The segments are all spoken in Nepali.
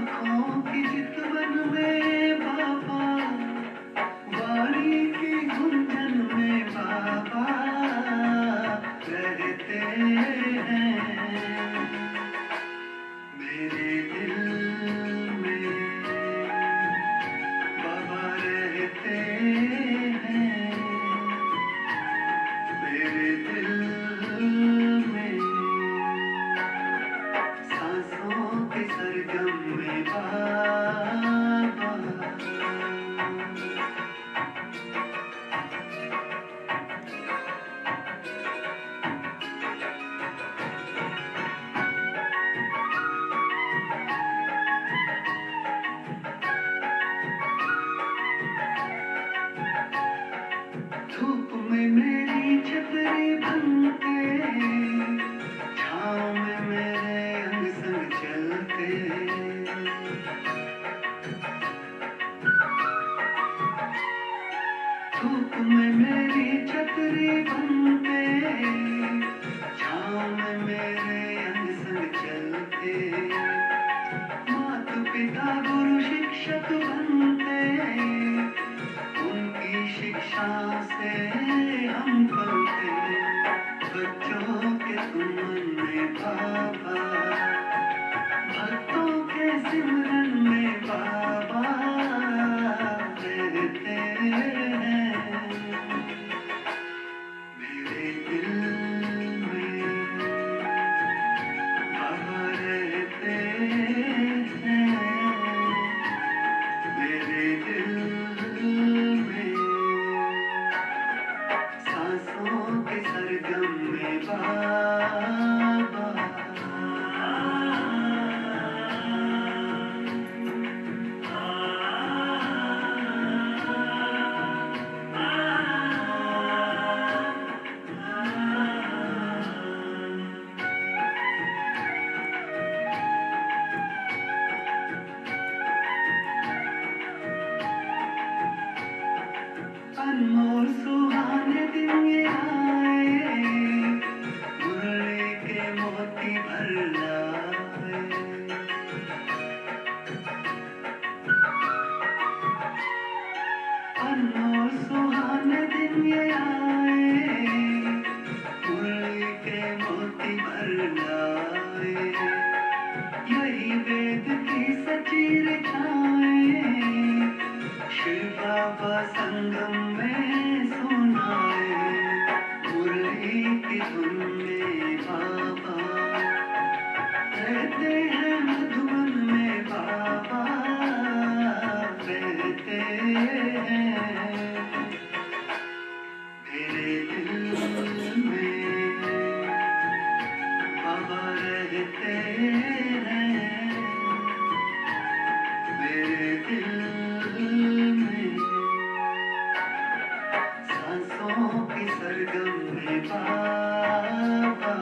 आँखों की चितवन में बाबा, वाणी की गुंजन में बाबा रहते हैं। मेरे दिल में बाबा रहते हैं। मेरे दिल में सांसों के सरगम में बाबा। धूप में मेरी छतरी बनके, छाँव में मेरे अंग संग चलते। धूप में मेरी छतरी बनके, छाँव में मेरे अंग संग चलते। माता पिता गुरु शिक्षक बनते, उनकी शिक्षा से हम पलते। बच्चों के सुमन में बाबा, भक्तों के सिमरन में बाबा रहते हैं। मेरे दिल में बाबा रहते हैं। मेरे दिल में सांसों के सरगम में बाबा। अनमोल सुहाने दिन ये आए, मुरली के मोती भर लाए। अनमोल सुहाने दिन ये आए, मुरली के मोती भर लाए। यही वेद की सच्ची रचाएं, शिव बाबा संगम में सुनाए। मुरली की धुन में बाबा रहते हैं। मधुबन में बाबा रहते हैं। मेरे दिल में बाबा रहते हैं। मेरे दिल में सांसों की सरगम में बाबा।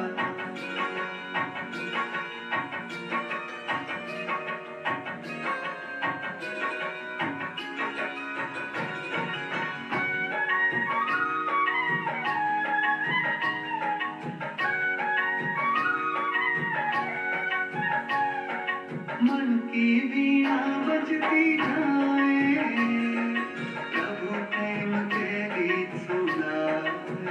मन की वीणा बजती जाए, प्रभु प्रेम के गीत सुनाए।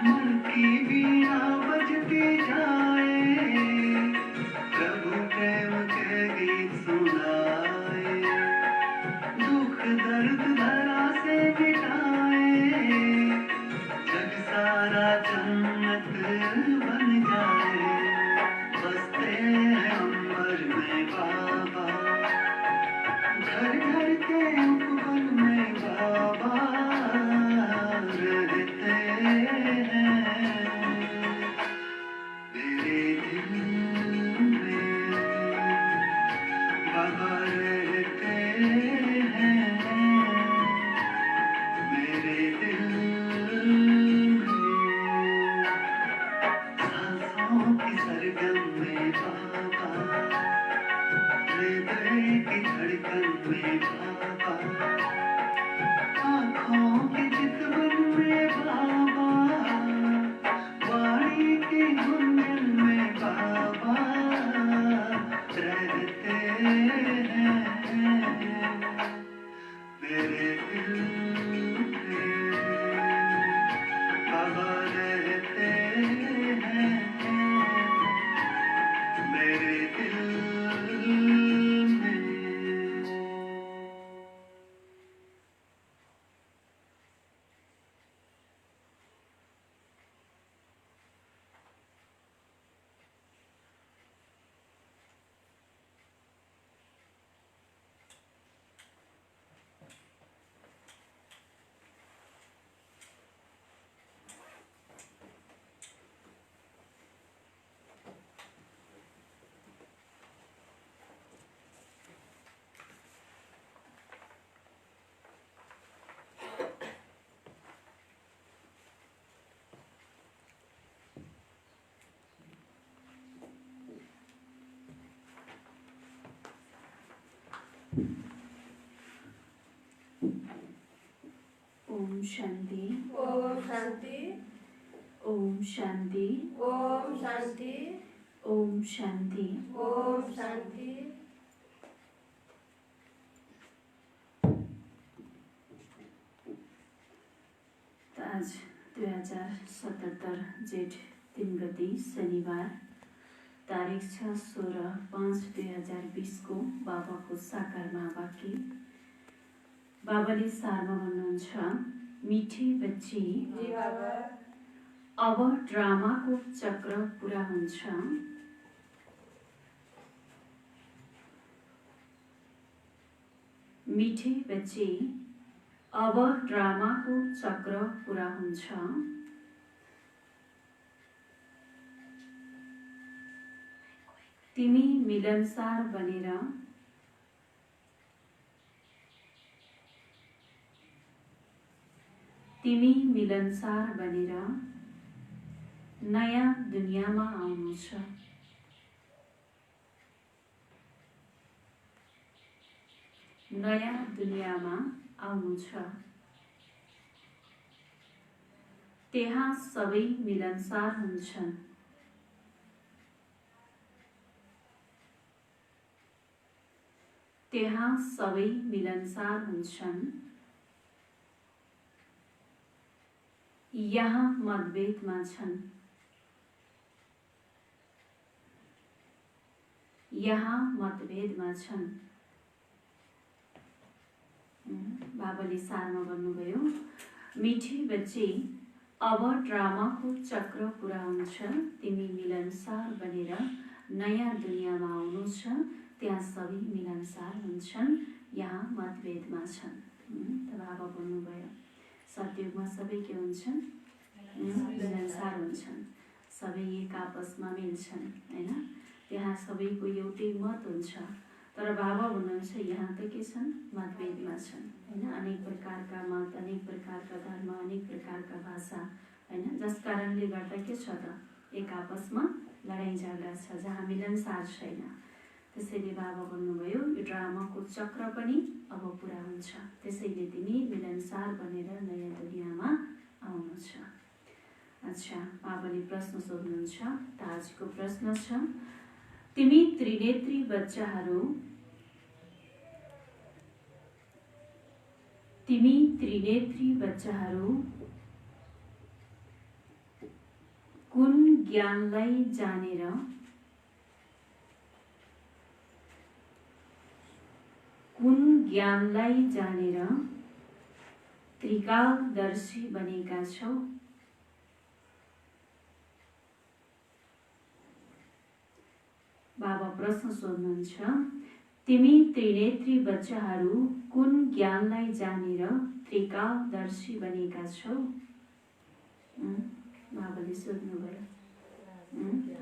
मन की वीणा बजती जाए, प्रभु प्रेम के गीत सुनाए। दुख दर्द धरा से मिटाए, जग सारा जन्नत बन जाए। बसते हैं अंबर में बाबा, घर घर के उपवन में बाबा रहते हैं। मेरे दिल में बाबा रहते हैं। मेरे दिल में सांसों की सरगम में बाबा, हृदय की धड़कन में बाबा, आँखों की चितवन में बाबा, वाणी की शांति ओम शांति ओम शांति ओम शांति ओम शांति ओम शांति। आज 2077 जेठ 3 गते शनिबार तारिक 6/16/2020 को बाबाको साकार महावाक्य। बाबाले सारमा भन्नुहुन्छ, मिठी बच्ची जी बाबा। अब ड्रामाको चक्र पूरा हुन्छ। मिठी बच्ची अब ड्रामाको चक्र पूरा हुन्छ। तिमी मिलनसार बनेर नयाँ दुनियाँमा आउनु छ। नयाँ दुनियाँमा आउनु छ। त्यहाँ सबै मिलनसार हुन्छन्। त्यहाँ सबै मिलनसार हुन्छन्। यहाँ मतभेदमा छन्। यहाँ मतभेदमा छन्। बाबाले सारमा भन्नुभयो, मिठी बच्ची अब ड्रामाको चक्र पूरा हुन्छ। तिमी मिलनसार बनेर नयाँ दुनियाँमा आउनु छ। त्यहाँ सबै मिलनसार हुन्छन्। यहाँ मतभेदमा छन्। त बाबा भन्नुभयो, सतयुगमा सबै के हुन्छन्? मिलनसार हुन्छन्। सबै एक आपसमा मिल्छन्, हैन? त्यहाँ सबैको एउटै मत हुन्छ। तर बाबा भन्नुहुन्छ, यहाँ त के छन्? मतभेदमा छन्, हैन? अनेक प्रकारका मत, अनेक प्रकारका धर्म, अनेक प्रकारका भाषा, हैन? जस कारणले गर्दा के छ त? एक आपसमा लडाइँ झगडा छ, जहाँ मिलनसार छैन। त्यसैले बाबा भन्नुभयो, यो ड्रामाको चक्र पनि अब पूरा हुन्छ। त्यसैले तिमी मिलनसार बनेर नयाँ दुनियाँमा आउनु छ। अच्छा, बाबाले प्रश्न सोध्नुहुन्छ। त आजको प्रश्न छ, तिमी त्रिनेत्री बच्चाहरू कुन ज्ञानलाई जानेर त्रिकालदर्शी बनेका छौ? बाबा प्रश्न सोध्नुहुन्छ, तिमी त्रिनेत्री बच्चाहरू कुन ज्ञानलाई जानेर त्रिकालदर्शी बनेका छौ? बाबाले सोध्नुभयो।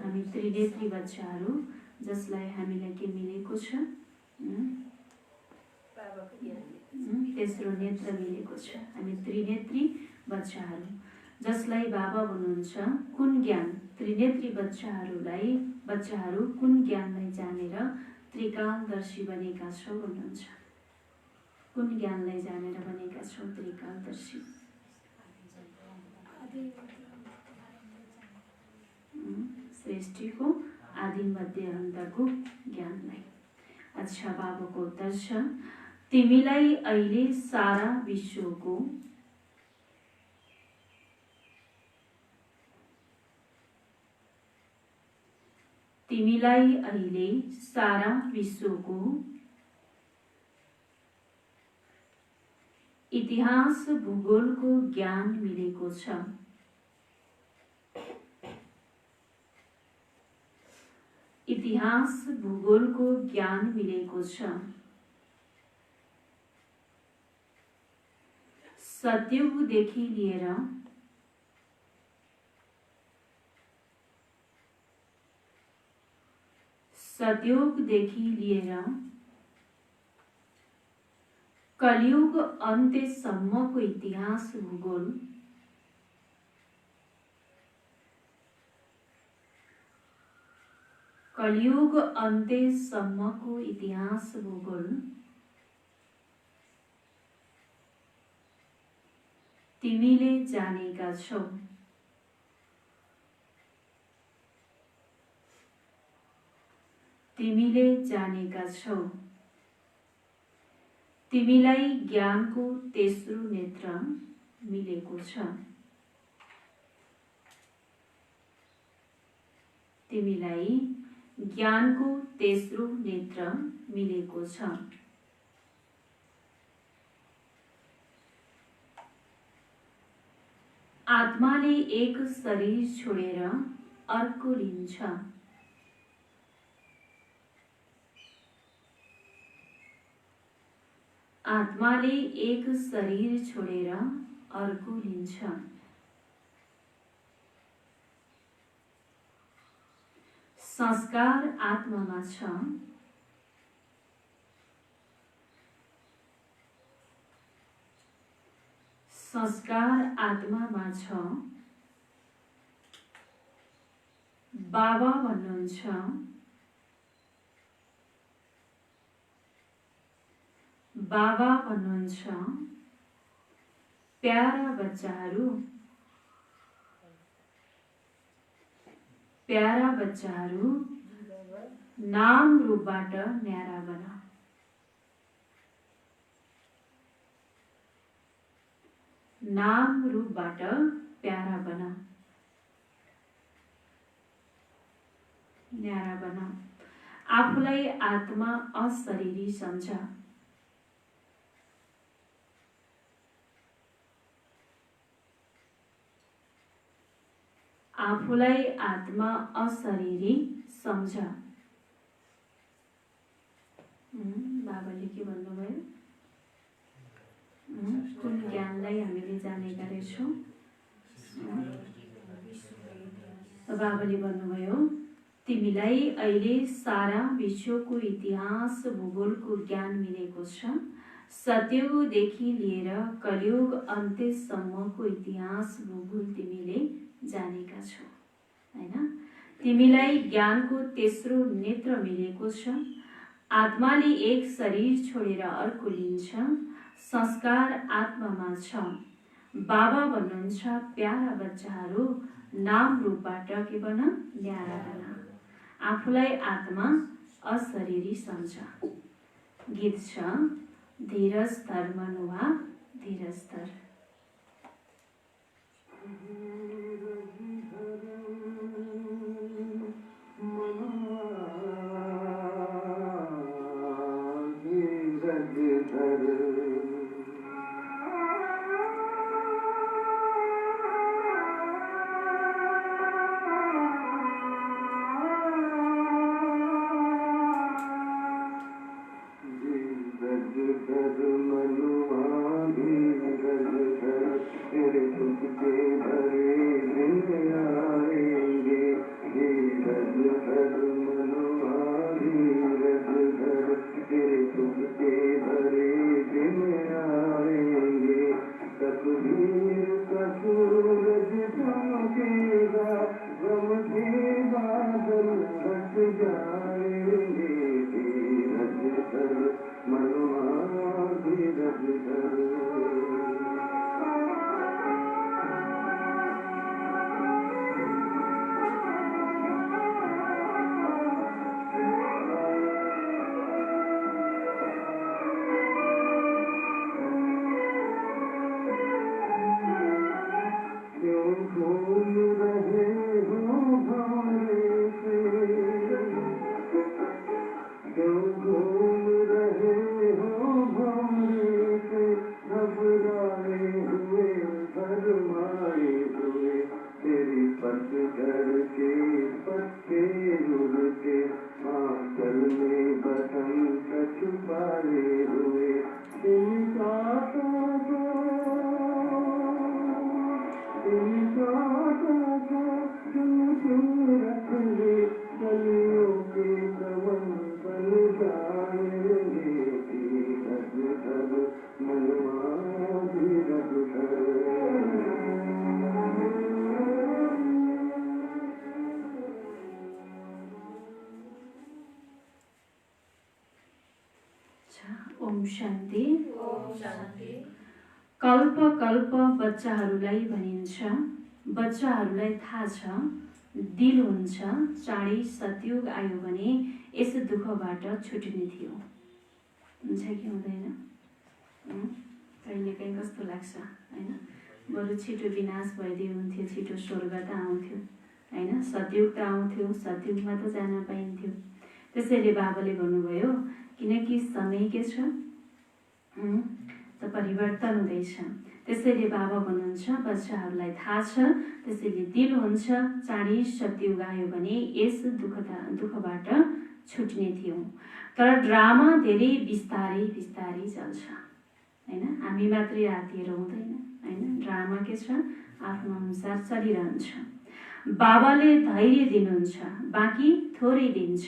हामी त्रिनेत्री बच्चाहरू जसलाई हामीलाई के मिलेको छ? तेस्रो नेत्र मिलेको छ। हामी त्रिनेत्री बच्चाहरू जसलाई बाबा भन्नुहुन्छ, कुन ज्ञान? त्रिनेत्री बच्चाहरू कुन ज्ञानलाई जानेर त्रिकालदर्शी बनेका छौ भन्नुहुन्छ। कुन ज्ञानलाई जानेर बनेका छौ त्रिकालदर्शी? सृष्टिको आदि मध्य अन्तको ज्ञानलाई। अच्छा, बाबाको उत्तर छ, तिमीलाई अहिले सारा विश्वको इतिहास भूगोलको ज्ञान मिलेको छ। इतिहास भूगोलको ज्ञान मिलेको छ। सतयुगदेखि लिएर कलियुग अन्त्यसम्मको इतिहास भूगोल तिमीले जानेका छौ। तिमीले जानेका छौ। तिमीलाई ज्ञानको तेस्रो नेत्र मिलेको छ। तिमीलाई ज्ञानको तेस्रो नेत्र मिलेको छ। आत्माले एक शरीर छोडेर अर्को लिन्छ। आत्माले एक शरीर छोडेर अर्को लिन्छ। संस्कार आत्मामा छ। संस्कार आत्मामा छ। बाबा भन्नुहुन्छ, बाबा भन्नुहुन्छ, प्यारा बच्चाहरू, प्यारा बच्चाहरू, नाम रूपबाट न्यारा बना। नाम रूपबाट प्यारा बना, न्यारा बना। आफूलाई आत्मा अशरीरी सम्झ। आफूलाई आत्मा अशरीरी सम्झ। बाबाले के भन्नुभयो? कुन ज्ञानलाई हामीले जानेका रहेछौँ? बाबाले भन्नुभयो, तिमीलाई अहिले सारा विश्वको इतिहास भूगोलको ज्ञान मिलेको छ। सत्ययुगदेखि लिएर कलियुग अन्त्यसम्मको इतिहास भूगोल तिमीले जानेका छौ, हैन? तिमीलाई ज्ञानको तेस्रो नेत्र मिलेको छ। आत्माले एक शरीर छोडेर अर्को लिन्छ। संस्कार आत्मामा छ। बाबा भन्नुहुन्छ, प्यारा बच्चाहरू, नाम रूपबाट के बन? न्यारा बना। आफूलाई आत्मा अशरीरी सम्झ। गीत छ, धीरज धर मनुवा धीरज धर। ओम शांति। ओम शांति। कल्प कल्प बच्चाहरूलाई भनिन्छ, बच्चाहरूलाई थाहा छ दिल हुन्छ चाँडै सतयुग आयो भने यस दुःखबाट छुट्ने थियो। हुन्छ कि हुँदैन? कहिलेकाहीँ कस्तो लाग्छ होइन, बरु छिटो विनाश भइदियो हुन्थ्यो, छिटो स्वर्ग त आउँथ्यो होइन, सतयुग त आउँथ्यो, सतयुगमा त जान पाइन्थ्यो। त्यसैले बाबाले भन्नुभयो किनकि समय के छ त परिवर्तन हुँदैछ। त्यसैले बाबा भन्नुहुन्छ बच्चाहरूलाई थाहा छ, त्यसैले दिल हुन्छ चाँडै सतयुग आयो भने यस दुःखबाट छुट्ने थियो। तर ड्रामा धेरै बिस्तारै बिस्तारै चल्छ होइन, हामी मात्रै रातिएर हुँदैन होइन, ड्रामा के छ आफ्नो अनुसार चलिरहन्छ। बाबाले धैर्य दिनुहुन्छ, बाँकी थोरै दिन्छ।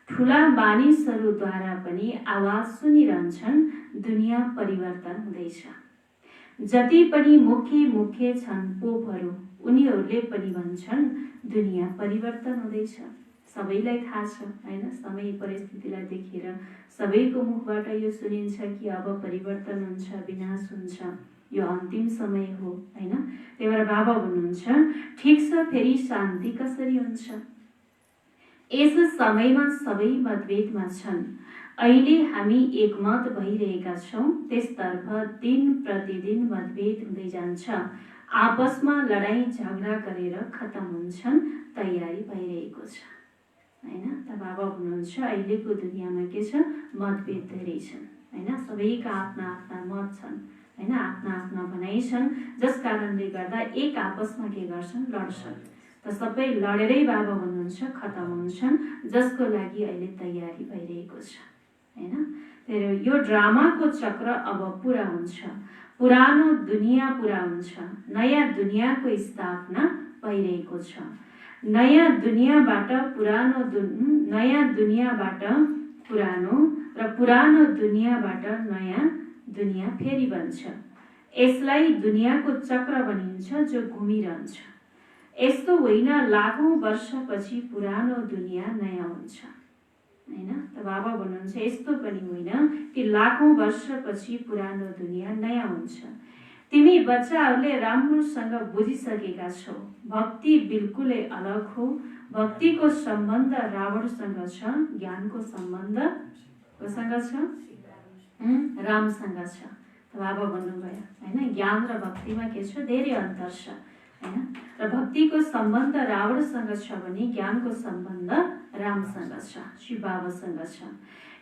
ठुला मानिसहरूद्वारा पनि आवाज सुनिरहन्छन्, दुनियाँ परिवर्तन हुँदैछ। जति पनि मुख्य मुख्य छन् पोपहरू, उनीहरूले पनि भन्छन् दुनियाँ परिवर्तन हुँदैछ। सबैलाई थाहा छ होइन, समय परिस्थितिलाई देखेर सबैको मुखबाट यो सुनिन्छ कि अब परिवर्तन हुन्छ, विनाश हुन्छ, यो अन्तिम समय हो होइन। त्यही भएर बाबा भन्नुहुन्छ ठिक छ, फेरि शान्ति कसरी हुन्छ? यस समयमा सबै मतभेदमा छन्। अहिले हामी एकमत भइरहेका छौँ, त्यसतर्फ दिन प्रतिदिन मतभेद हुँदै जान्छ। आपसमा लडाईँ झगडा गरेर खतम हुन्छन्, तयारी भइरहेको छ होइन। त बाबा भन्नुहुन्छ अहिलेको दुनियाँमा के छ, मतभेद धेरै छन् होइन, सबैका आफ्ना आफ्ना मत छन् होइन, आफ्ना आफ्ना भनाइ छन्, जस कारणले गर्दा एक आपसमा के गर्छन्, लड्छन्। त सबै लडेरै बाबा भन्नुहुन्छ खतम हुन्छन्, जसको लागि अहिले तयारी भइरहेको छ होइन। त्यही यो ड्रामाको चक्र अब पुरा हुन्छ, पुरानो दुनियाँ पुरा हुन्छ, नयाँ दुनियाँको स्थापना भइरहेको छ। नयाँ दुनियाँबाट पुरानो र पुरानो दुनियाँबाट नयाँ दुनियाँ फेरि बन्छ। यसलाई दुनियाँको चक्र भनिन्छ जो घुमिरहन्छ। यस्तो होइन लाखौं वर्षपछि पुरानो दुनियाँ नयाँ हुन्छ होइन। त बाबा भन्नुहुन्छ यस्तो पनि होइन कि लाखौं वर्षपछि पुरानो दुनियाँ नयाँ हुन्छ। तिमी बच्चाहरूले राम्रोसँग बुझिसकेका छौ, भक्ति बिल्कुलै अलग हो। भक्तिको सम्बन्ध रावणसँग छ, ज्ञानको सम्बन्ध कोसँग छ, रामसँग छ। बाबा भन्नुभयो होइन, ज्ञान र भक्तिमा के छ, धेरै अन्तर छ होइन। र भक्तिको सम्बन्ध रावणसँग छ भने ज्ञानको सम्बन्ध रामसँग छ, शिव बाबासँग छ।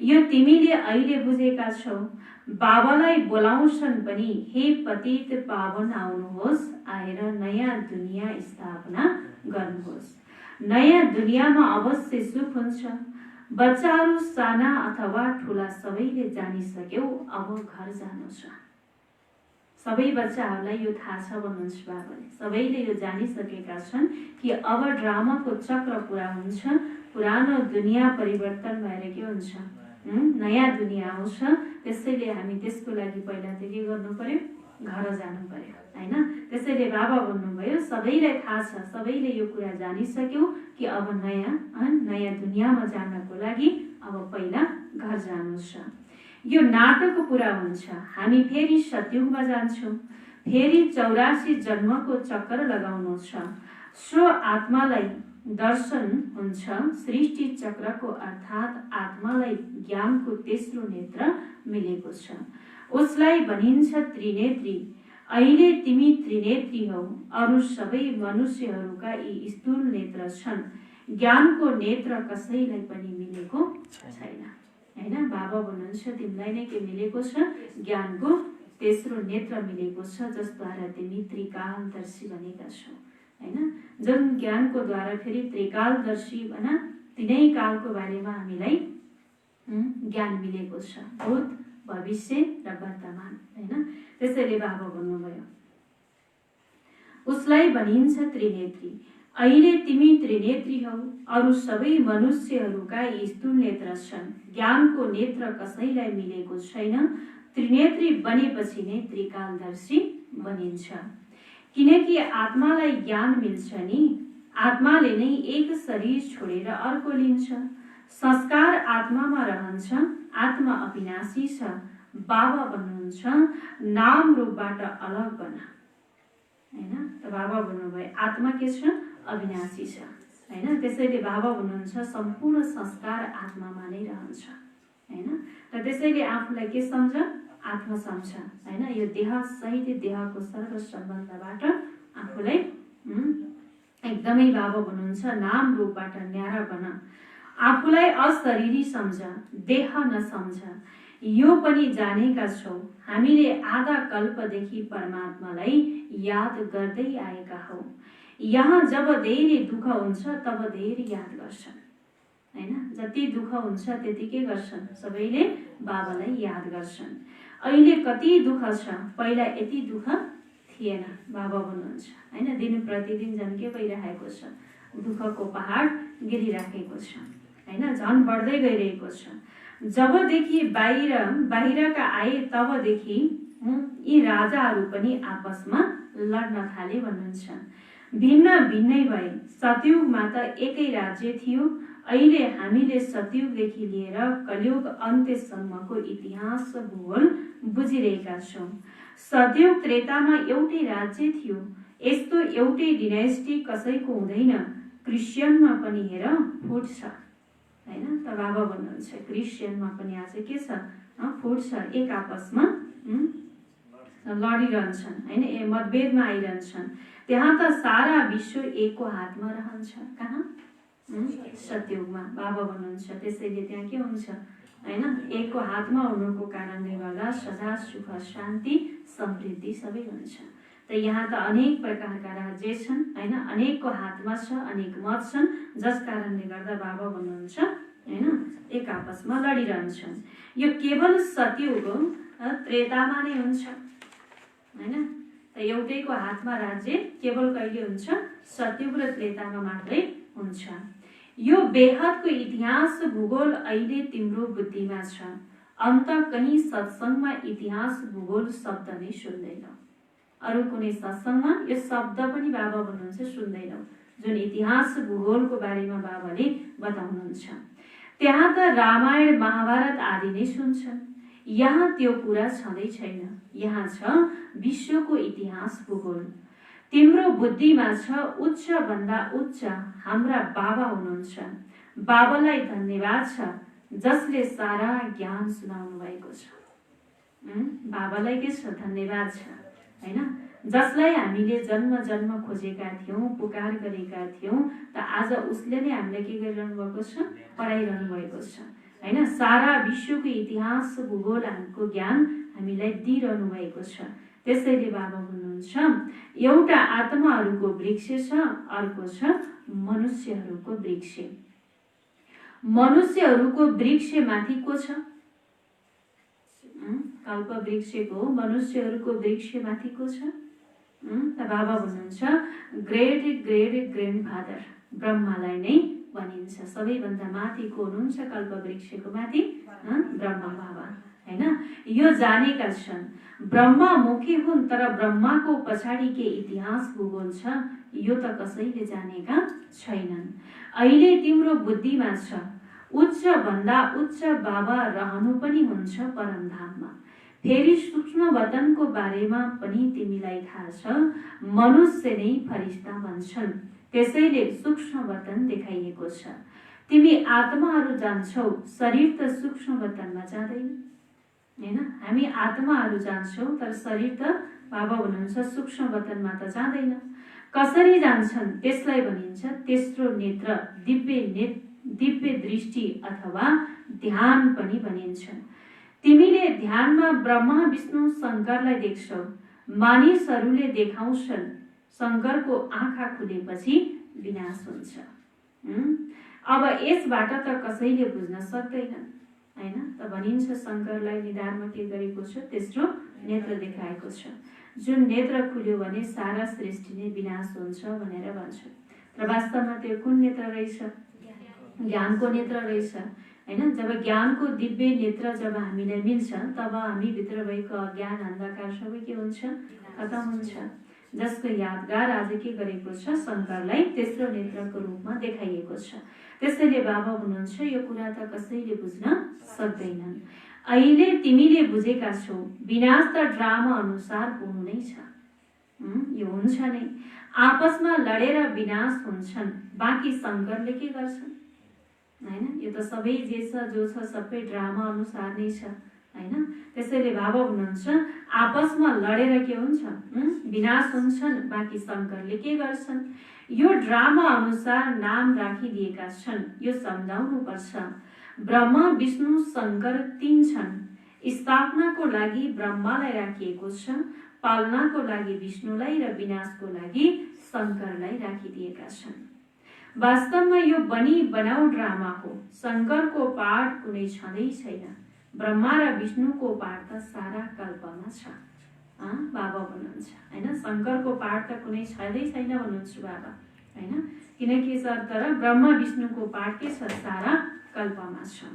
यो तिमीले अहिले बुझेका छौ। बाबालाई बोलाउँछन् पनि, हे पतित पावन आउनुहोस्, आएर नयाँ दुनियाँ स्थापना गर्नुहोस्। नयाँ दुनियाँमा अवश्य सुख हुन्छ। बच्चाहरू साना अथवा ठुला सबैले जानिसक्यौ, अब घर जानु छ। सबै बच्चाहरूलाई यो थाहा छ भन्नुहुन्छ बाबाले, सबैले यो जानिसकेका छन् कि अब ड्रामाको चक्र पुरा हुन्छ, पुरानो दुनियाँ परिवर्तन भएर के हुन्छ, नयाँ दुनियाँ आउँछ। त्यसैले हामी त्यसको लागि पहिला त के गर्नु पर्यो, घर जानु पर्यो होइन। त्यसैले बाबा भन्नुभयो सबैलाई थाहा छ, सबैले यो कुरा जानिसक्यौ कि अब नयाँ दुनियाँमा जानको लागि अब पहिला घर जानु छ। यो नाटक पुरा हुन्छ, हामी फेरि सतयुगमा जान्छौँ, फेरि 84 जन्मको चक्कर लगाउनु छ। सो आत्मालाई दर्शन हुन्छ सृष्टि चक्रको, अर्थात् आत्मालाई ज्ञानको तेस्रो नेत्र मिलेको छ। उसलाई भनिन्छ त्रिनेत्री। अहिले तिमी त्रिनेत्री हौ, अरू सबै मनुष्यहरूका यी स्थूल नेत्र छन्, ज्ञानको नेत्र कसैलाई पनि मिलेको छैन होइन। बाबा भन्नुहुन्छ तिमीलाई नै के मिलेको छ, ज्ञानको तेस्रो नेत्र मिलेको छ, जसद्वारा तिमी त्रिकालदर्शी बनेका छौ होइन। जुन ज्ञानको द्वारा फेरि त्रिकालदर्शी भन, तिनै कालको बारेमा हामीलाई ज्ञान मिलेको छ, भूत भविष्य र वर्तमान होइन। त्यसैले बाबा भन्नुभयो उसलाई भनिन्छ त्रिनेत्री। अहिले तिमी त्रिनेत्री हौ, अरू सबै मनुष्यहरूका यी स्थूल नेत्र छन्, ज्ञानको नेत्र कसैलाई मिलेको छैन। त्रिनेत्री बनेपछि नै त्रिकालदर्शी बनिन्छ, किनकि आत्मालाई ज्ञान मिल्छ नि। आत्माले नै एक शरीर छोडेर अर्को लिन्छ। संस्कार आत्मामा रहन्छ, आत्मा अविनाशी छ। बाबा भन्नुहुन्छ नाम रूपबाट अलग बन, हैन। त बाबा भन्नुभयो आत्मा के छ? अविनाशी छ, हैन। त्यसैले बाबा भन्नुहुन्छ सम्पूर्ण संस्कार आत्मामा नै रहन्छ, हैन। र त्यसैले आफूलाई के सम्झ? आत्मा सम्झ, हैन। यो देह सहित देहको सर्व सम्बन्धबाट आफूलाई एकदमै बाबा भन्नुहुन्छ नाम रूपबाट न्यारा बन, आफूलाई अशरीरी सम्झ, देह नसम्झ। यो पनि जानेका छौ हामीले आधा कल्पदेखि परमात्मालाई याद गर्दै आएका हौ। यहाँ जब धेरै दुःख हुन्छ तब धेरै याद गर्छन्, हैन। जति दुःख हुन्छ त्यतिकै गर्छन्, सबैले बाबालाई याद गर्छन्। अहिले कति दुःख छ, पहिला यति दुःख थिएन, बाबा भन्नुहुन्छ, हैन। दिन प्रतिदिन झन् के भइरहेको छ? दुःखको पहाड गिरिराखेको छ, हैन। झन् बढ्दै गइरहेको छ। जबदेखि बाहिरका आए तबदेखि यी राजाहरू पनि आपसमा लड्न थाले भन्नुहुन्छ। भिन्न भिन्नै भए। सतयुगमा त एकै राज्य थियो, अहिले हामीले सतयुगदेखि लिएर कलियुग अन्त्यसम्मको इतिहास भूगोल बुझिरहेका छौँ। सतयुग त्रेतामा एउटै राज्य थियो, यस्तो एउटै डिनाइस्टी कसैको हुँदैन। क्रिस्चियनमा पनि हेर फुट छ, हैन। त बाबा भन्नुहुन्छ क्रिस्चियनमा पनि आज के छ? फुट छ, एक आपसमा लडिरहन्छन्, हैन। मतभेदमा आइरहन्छन्। त्यहाँ त सारा विश्व एकको हातमा रहन्छ। कहाँ? सतयुगमा बाबा भन्नुहुन्छ। त्यसैले त्यहाँ के हुन्छ, हैन। एकको हातमा हुनुको कारणले गर्दा सदा सुख शान्ति समृद्धि सबै हुन्छ। त यहाँ त अनेक प्रकारका राज्य छन्, हैन। अनेकको हातमा छ, अनेक मत छन्, जस कारणले गर्दा बाबा भन्नुहुन्छ, हैन, एक आपसमा लडिरहन्छन्। यो केवल सतयुग त्रेतामा नै हुन्छ, हैन। त एउटैको हातमा राज्य केवल कहिले हुन्छ? सतयुग र त्रेतामा मात्रै हुन्छ। यो बेहदको इतिहास भूगोल अहिले तिम्रो बुद्धिमा छ। अन्त कहीँ सत्सङ्गमा इतिहास भूगोल शब्द नै सुन्दैनौ, अरू कुनै सत्सङ्गमा यो शब्द पनि बाबा भन्नुहुन्छ सुन्दैनौ, जुन इतिहास भूगोलको बारेमा बाबाले बताउनुहुन्छ। त्यहाँ त रामायण महाभारत आदि नै सुन्छन्। यहाँ त्यो कुरा छँदै छैन। यहाँ छ विश्वको इतिहास भूगोल। तिम्रो बुद्धिमा छ उच्च भन्दा उच्च हाम्रा बाबा हुनुहुन्छ। बाबालाई धन्यवाद छ जसले सारा ज्ञान सुनाउनु भएको छ। बाबालाई के छ? धन्यवाद छ, हैन। जसलाई हामीले जन्म जन्म खोजेका थियौँ, पुकार गरेका थियौँ, त आज उसले नै हामीलाई के गरिरहनु भएको छ? पढाइरहनु भएको छ, हैन। सारा विश्वको इतिहास भूगोल हाम्रो ज्ञान हामीलाई दिइरहनु भएको छ। त्यसैले बाबा भन्नुहुन्छ एउटा आत्माहरूको वृक्ष छ, अर्को छ मनुष्यहरूको वृक्ष। मनुष्यहरूको वृक्ष माथि को छ? कल्प वृक्षको मनुष्यहरूको वृक्ष माथि को छ? त बाबा भन्नुहुन्छ ग्रेट ग्रेट ग्रान्डफादर ब्रह्मालाई नै भनिन्छ। सबैभन्दा माथि को हुनुहुन्छ? कल्प वृक्षको माथि ब्रह्मा बाबा, हैन। यो जानेका छन् ब्रह्मा मुखी हुन्, तर ब्रह्माको पछाडि के इतिहास भूगोल छ यो त कसैले जानेका छैनन्। अहिले तिम्रो बुद्धिमा छ उच्च भन्दा उच्च बाबा रहनु पनि हुन्छ परमधाममा। फेरि सूक्ष्म वतनको बारेमा पनि तिमीलाई थाहा छ, मनुष्य नै फरिस्ता भन्छन्, त्यसैले सूक्ष्म वतन देखाइएको छ। तिमी आत्माहरू जान्छौ, शरीर त सूक्ष्म वतनमा जाँदैन, हैन। हामी आत्माहरू जान्छौँ, तर शरीर त बाबा भन्नुहुन्छ सूक्ष्म वतनमा त जाँदैन। कसरी जान्छन् त्यसलाई भनिन्छ तेस्रो नेत्र, दिव्य दृष्टि अथवा ध्यान पनि भनिन्छ। तिमीले ध्यानमा ब्रह्मा विष्णु शङ्करलाई देख्छौ। मानिसहरूले देखाउँछन् शङ्करको आँखा खुलेपछि विनाश हुन्छ। अब यसबाट त कसैले बुझ्न सक्दैनन्, हैन। त भनिन्छ शङ्करलाई निधारमा के गरेको छ? तेस्रो नेत्र देखाएको छ। जुन नेत्र खुल्यो भने सारा सृष्टि नै विनाश हुन्छ भनेर भन्छ। र वास्तवमा त्यो कुन नेत्र रहेछ? ज्ञानको नेत्र रहेछ, हैन। जब ज्ञानको दिव्य नेत्र जब हामीलाई मिल्छ तब हामी भित्र भएको अज्ञान अन्धकार सबै के हुन्छ? खतम हुन्छ। जसको यादगार आज के गरेको छ? शङ्करलाई तेस्रो नेत्रको रूपमा देखाइएको छ। त्यसैले बाबा भन्नुहुन्छ यो कुरा त कसैले बुझ्न सक्दैनन्। अहिले तिमीले बुझेका छौ विनाश त ड्रामा अनुसार हुनु नै छ। यो हुन्छ नै। आपसमा लडेर विनाश हुन्छन्, बाँकी शङ्करले के गर्छन् हैन? यो त सबै जे छ जो छ सबै ड्रामा अनुसार नै छ हैन? त्यसैले बाबा भन्नुहुन्छ आपसमा लडेर के हुन्छ विनाश हुन्छन्, बाँकी शङ्करले के गर्छन्? यो ड्रामा अनुसार नाम राखिदिएका छन्, यो सम्झाउनु पर्छ। ब्रह्मा विष्णु शङ्कर 3 छन्। स्थापनाको लागि ब्रह्मालाई राखिएको छ, पालनाको लागि विष्णुलाई र विनाशको लागि शङ्करलाई राखिदिएका छन्। वास्तवमा यो बनी बनाऊ ड्रामा हो। शङ्करको पाठ कुनै छँदै छैन, ब्रह्मा र विष्णुको पाठ त सारा कल्पमा छ। बाबा भन्नुहुन्छ हैन? शङ्करको पाठ त कुनै छँदै छैन भन्नुहुन्छ बाबा हैन? किनकि तर ब्रह्मा विष्णुको पाठ के छ? सारा कल्पमा छ।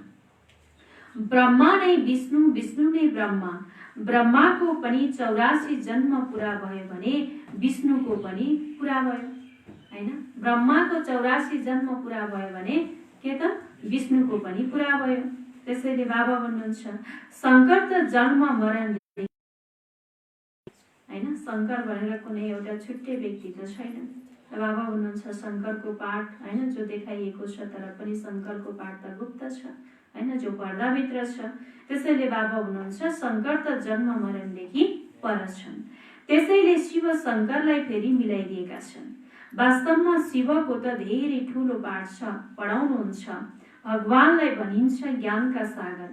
ब्रह्मा नै विष्णु, विष्णु नै ब्रह्मा। ब्रह्माको पनि 84 जन्म पुरा भयो भने विष्णुको पनि पुरा भयो हैन? ब्रह्माको 84 जन्म पुरा भयो भने के त विष्णुको पनि पुरा भयो। त्यसैले बाबा भन्नुहुन्छ शङ्कर त जन्म मरण हैन? शङ्कर भनेर कुनै एउटा छुट्टै व्यक्ति त छैन। बाबा भन्नुहुन्छ शङ्करको पाठ हैन जो देखाइएको छ, तर पनि शङ्करको पाठ त गुप्त छ हैन, जो पर्दाभित्र छ। त्यसैले बाबा भन्नुहुन्छ शङ्कर त जन्म मरणदेखि पर छन्। त्यसैले शिव शङ्करलाई फेरि मिलाइदिएका छन्। वास्तवमा शिवको त धेरै ठुलो पाठ छ, पढाउनुहुन्छ। भगवानलाई भनिन्छ ज्ञानका सागर।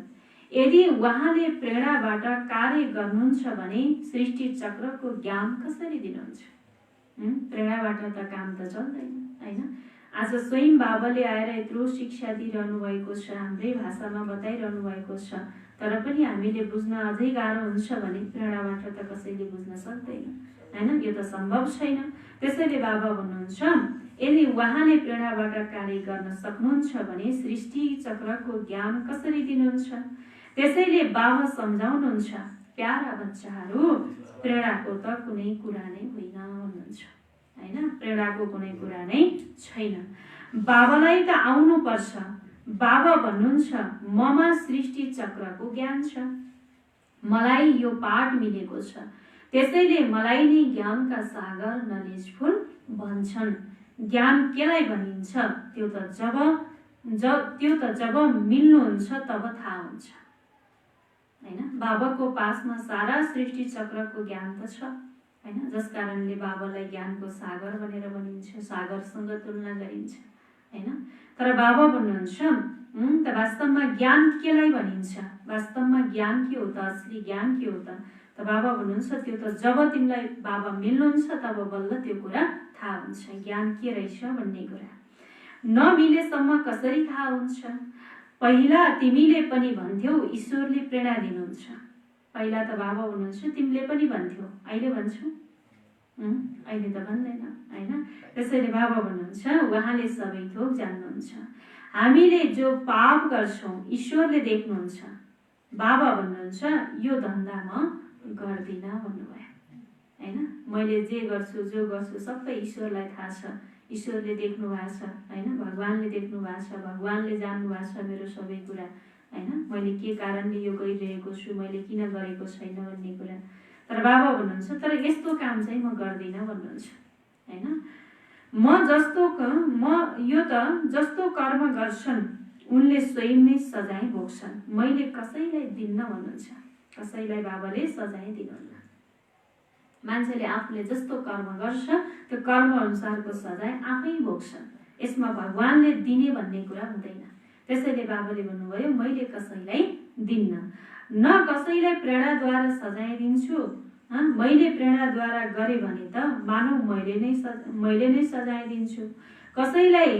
यदि उहाँले प्रेरणाबाट कार्य गर्नुहुन्छ भने सृष्टि चक्रको ज्ञान कसरी दिनुहुन्छ? प्रेरणाबाट त काम त चल्दैन हैन? आज स्वयं बाबाले आएर यत्रो शिक्षा दिइरहनु भएको छ, हाम्रै भाषामा बताइरहनु भएको छ, तर पनि हामीले बुझ्न अझै गाह्रो हुन्छ भने प्रेरणाबाट त कसैले बुझ्न सक्दैन हैन? यो त सम्भव छैन। त्यसैले बाबा भन्नुहुन्छ यदि उहाँले प्रेरणाबाट कार्य गर्न सक्नुहुन्छ भने सृष्टि चक्रको ज्ञान कसरी दिनुहुन्छ? त्यसैले बाबा सम्झाउनुहुन्छ प्यारा बच्चाहरू, प्रेरणाको त कुनै कुरा नै होइन भन्नुहुन्छ हैन? प्रेरणाको कुनै कुरा नै छैन। बाबालाई त आउनु पर्छ। बाबा भन्नुहुन्छ ममा सृष्टि चक्रको ज्ञान छ, मलाई यो पाठ मिलेको छ, त्यसैले मलाई नै ज्ञानका सागर नलेजफुल भन्छन्। ज्ञान केलाई भनिन्छ? त्यो त जब मिल्नुहुन्छ तब थाहा हुन्छ हैन? बाबाको पासमा सारा सृष्टि चक्रको ज्ञान त छ हैन? जस कारणले बाबालाई ज्ञानको सागर भनेर भनिन्छ, सागरसँग तुलना गरिन्छ हैन? तर बाबा भन्नुहुन्छ त वास्तवमा ज्ञान केलाई भनिन्छ? वास्तवमा ज्ञान के हो त? असली ज्ञान के हो त? बाबा भन्नुहुन्छ त्यो त जब तिमीलाई बाबा मिल्नुहुन्छ तब बल्ल त्यो कुरा थाहा हुन्छ, ज्ञान के रहेछ भन्ने कुरा। नमिलेसम्म कसरी थाहा हुन्छ? पहिला तिमीले पनि भन्थ्यौ ईश्वरले प्रेरणा दिनुहुन्छ। पहिला त बाबा हुनुहुन्छ तिमीले पनि भन्थ्यौ, अहिले भन्छौ? अहिले त भन्दैन हैन? त्यसैले बाबा भन्नुहुन्छ उहाँले सबै थोक जान्नुहुन्छ। हामीले जो पाप गर्छौं ईश्वरले देख्नुहुन्छ। बाबा भन्नुहुन्छ यो धन्दा म गर्दिन भन्नुभयो हैन? मैले जे गर्छु जो गर्छु सबै ईश्वरलाई थाहा छ, ईश्वरले देख्नु भएको छ हैन? भगवानले देख्नु भएको छ, भगवानले जान्नु भएको छ मेरो सबै कुरा हैन? मैले के कारणले यो गरिरहेको छु, मैले किन गरेको छैन भन्ने कुरा। तर बाबा भन्नुहुन्छ तर यस्तो काम चाहिँ म गर्दिन भन्नुहुन्छ हैन? यो त जस्तो कर्म गर्छन् उनले स्वयं नै सजाय भोग्छन्, मैले कसैलाई दिन्न भन्नुहुन्छ। कसैलाई बाबाले सजाय दिनुहुन्न। मान्छेले आफूले जस्तो कर्म गर्छ त्यो कर्म अनुसारको सजाय आफै भोग्छ, यसमा भगवानले दिने भन्ने कुरा हुँदैन। त्यसैले बाबाले भन्नुभयो मैले कसैलाई दिन्न, न कसैलाई प्रेरणाद्वारा सजाय दिन्छु। मैले प्रेरणाद्वारा गरे भने त मानौ मैले नै सजाय दिन्छु। कसैलाई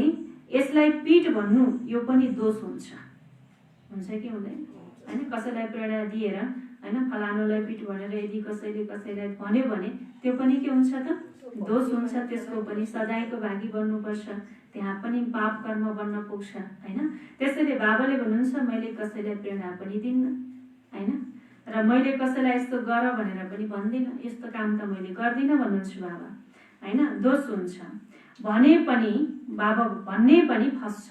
यसलाई पीठ भन्नु यो पनि दोष हुन्छ कि हुँदैन हैन? कसैलाई प्रेरणा दिएर हैन फलानुलाई पीठ भनेर यदि कसैले कसैलाई भन्यो भने त्यो पनि के हुन्छ त? दोष हुन्छ। त्यसको पनि सजायको भागी बन्नुपर्छ, त्यहाँ पनि पाप कर्म बन्न पुग्छ हैन? त्यसैले बाबाले भन्नुहुन्छ मैले कसैलाई प्रेरणा पनि दिन्न हैन? र मैले कसैलाई यस्तो गर भनेर पनि भन्दिनँ, यस्तो काम त मैले गर्दिनँ भन्नुहुन्छ बाबा हैन? दोष हुन्छ भने पनि बाबा भन्ने पनि फस्छ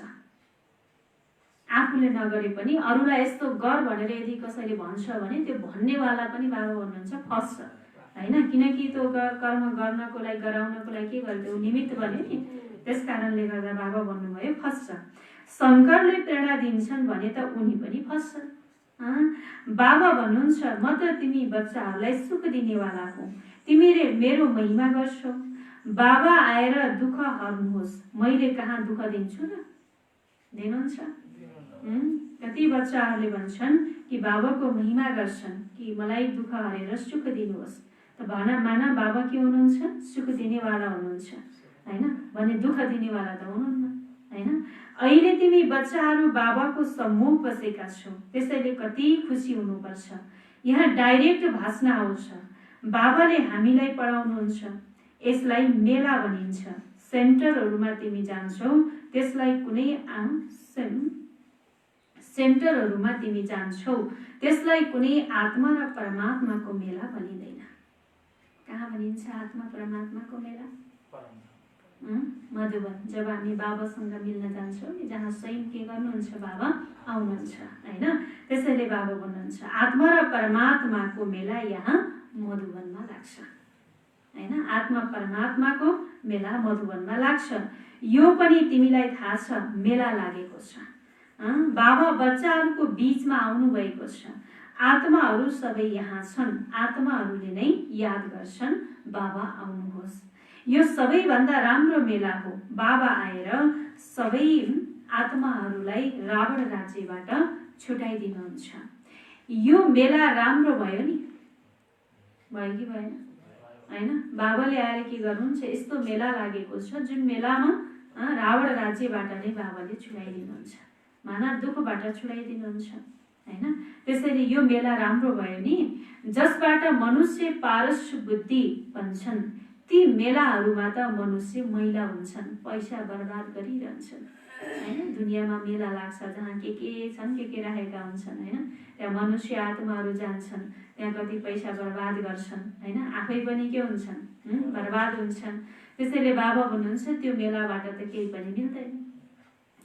आफूले नगरे पनि अरूलाई यस्तो गर भनेर यदि कसैले भन्छ भने त्यो भन्नेवाला पनि बाबा भन्नुहुन्छ फस्छ होइन, किनकि त्यो कर्म गर्नको लागि गराउनको लागि के गर्यो त्यो निमित्त बन्यो नि, त्यस कारणले गर्दा बाबा भन्नुभयो फस्छ। शङ्करले प्रेरणा दिन्छन् भने त उनी पनि फस्छन्। बाबा भन्नुहुन्छ म त तिमी बच्चाहरूलाई सुख दिनेवाला हो, तिमीले मेरो महिमा गर्छौ, बाबा आएर दुःख हर्नुहोस्, मैले कहाँ दुःख दिन्छु र, दिनुहुन्छ? कति बच्चाहरूले भन्छन् कि बाबाको महिमा गर्छन् कि मलाई दुःख हरेर सुख दिनुहोस्, त माना बाबा के हुनुहुन्छ? सुख दिनेवाला हुनुहुन्छ होइन, भने दुःख दिनेवाला त हुनुहुन्न होइन। अहिले तिमी बच्चाहरू बाबाको सम्मुख बसेका छौ, त्यसैले कति खुसी हुनुपर्छ। यहाँ डाइरेक्ट भाषण आउँछ, बाबाले हामीलाई पढाउनुहुन्छ, यसलाई मेला भनिन्छ। सेन्टरहरूमा तिमी जान्छौ, त्यसलाई कुनै सेन्टरहरूमा तिमी जान्छौ, त्यसलाई कुनै आत्मा र परमात्माको मेला भनिँदैन। कहाँ भनिन्छ आत्मा परमात्माको मेला? मधुवन, जब हामी बाबासँग मिल्न जान्छौँ नि, जहाँ स्वयं के गर्नुहुन्छ? बाबा आउनुहुन्छ होइन। त्यसैले बाबा भन्नुहुन्छ आत्मा र परमात्माको मेला यहाँ मधुवनमा लाग्छ होइन, आत्मा परमात्माको मेला मधुवनमा लाग्छ। यो पनि तिमीलाई थाहा छ मेला लागेको छ। बाबा बच्चाहरूको बीचमा आउनु भएको छ, आत्माहरू सबै यहाँ छन्, आत्माहरूले नै याद गर्छन् बाबा आउनुहोस्। यो सबैभन्दा राम्रो मेला हो। बाबा आएर सबै आत्माहरूलाई रावण राज्यबाट छुटाइदिनुहुन्छ। यो मेला राम्रो भयो नि, भयो कि भएन होइन? बाबाले आएर के गर्नुहुन्छ? यस्तो मेला लागेको छ जुन मेलामा रावण राज्यबाट नै बाबाले छुटाइदिनुहुन्छ, माना दुःखबाट छुटाइदिनुहुन्छ होइन। त्यसैले यो मेला राम्रो भयो नि, जसबाट मनुष्य पारस बुद्धि भन्छन्, ती मेलाहरूमा त मनुष्य मैला हुन्छन्, पैसा बर्बाद गरिरहन्छन् होइन। दुनियाँमा मेला लाग्छ जहाँ के छन्, के राखेका हुन्छन् होइन, त्यहाँ मनुष्य आत्माहरू जान्छन्, त्यहाँ कति पैसा बर्बाद गर्छन् होइन, आफै पनि के हुन्छन्? बर्बाद हुन्छन्। त्यसैले बाबा भन्नुहुन्छ त्यो मेलाबाट त केही पनि मिल्दैन,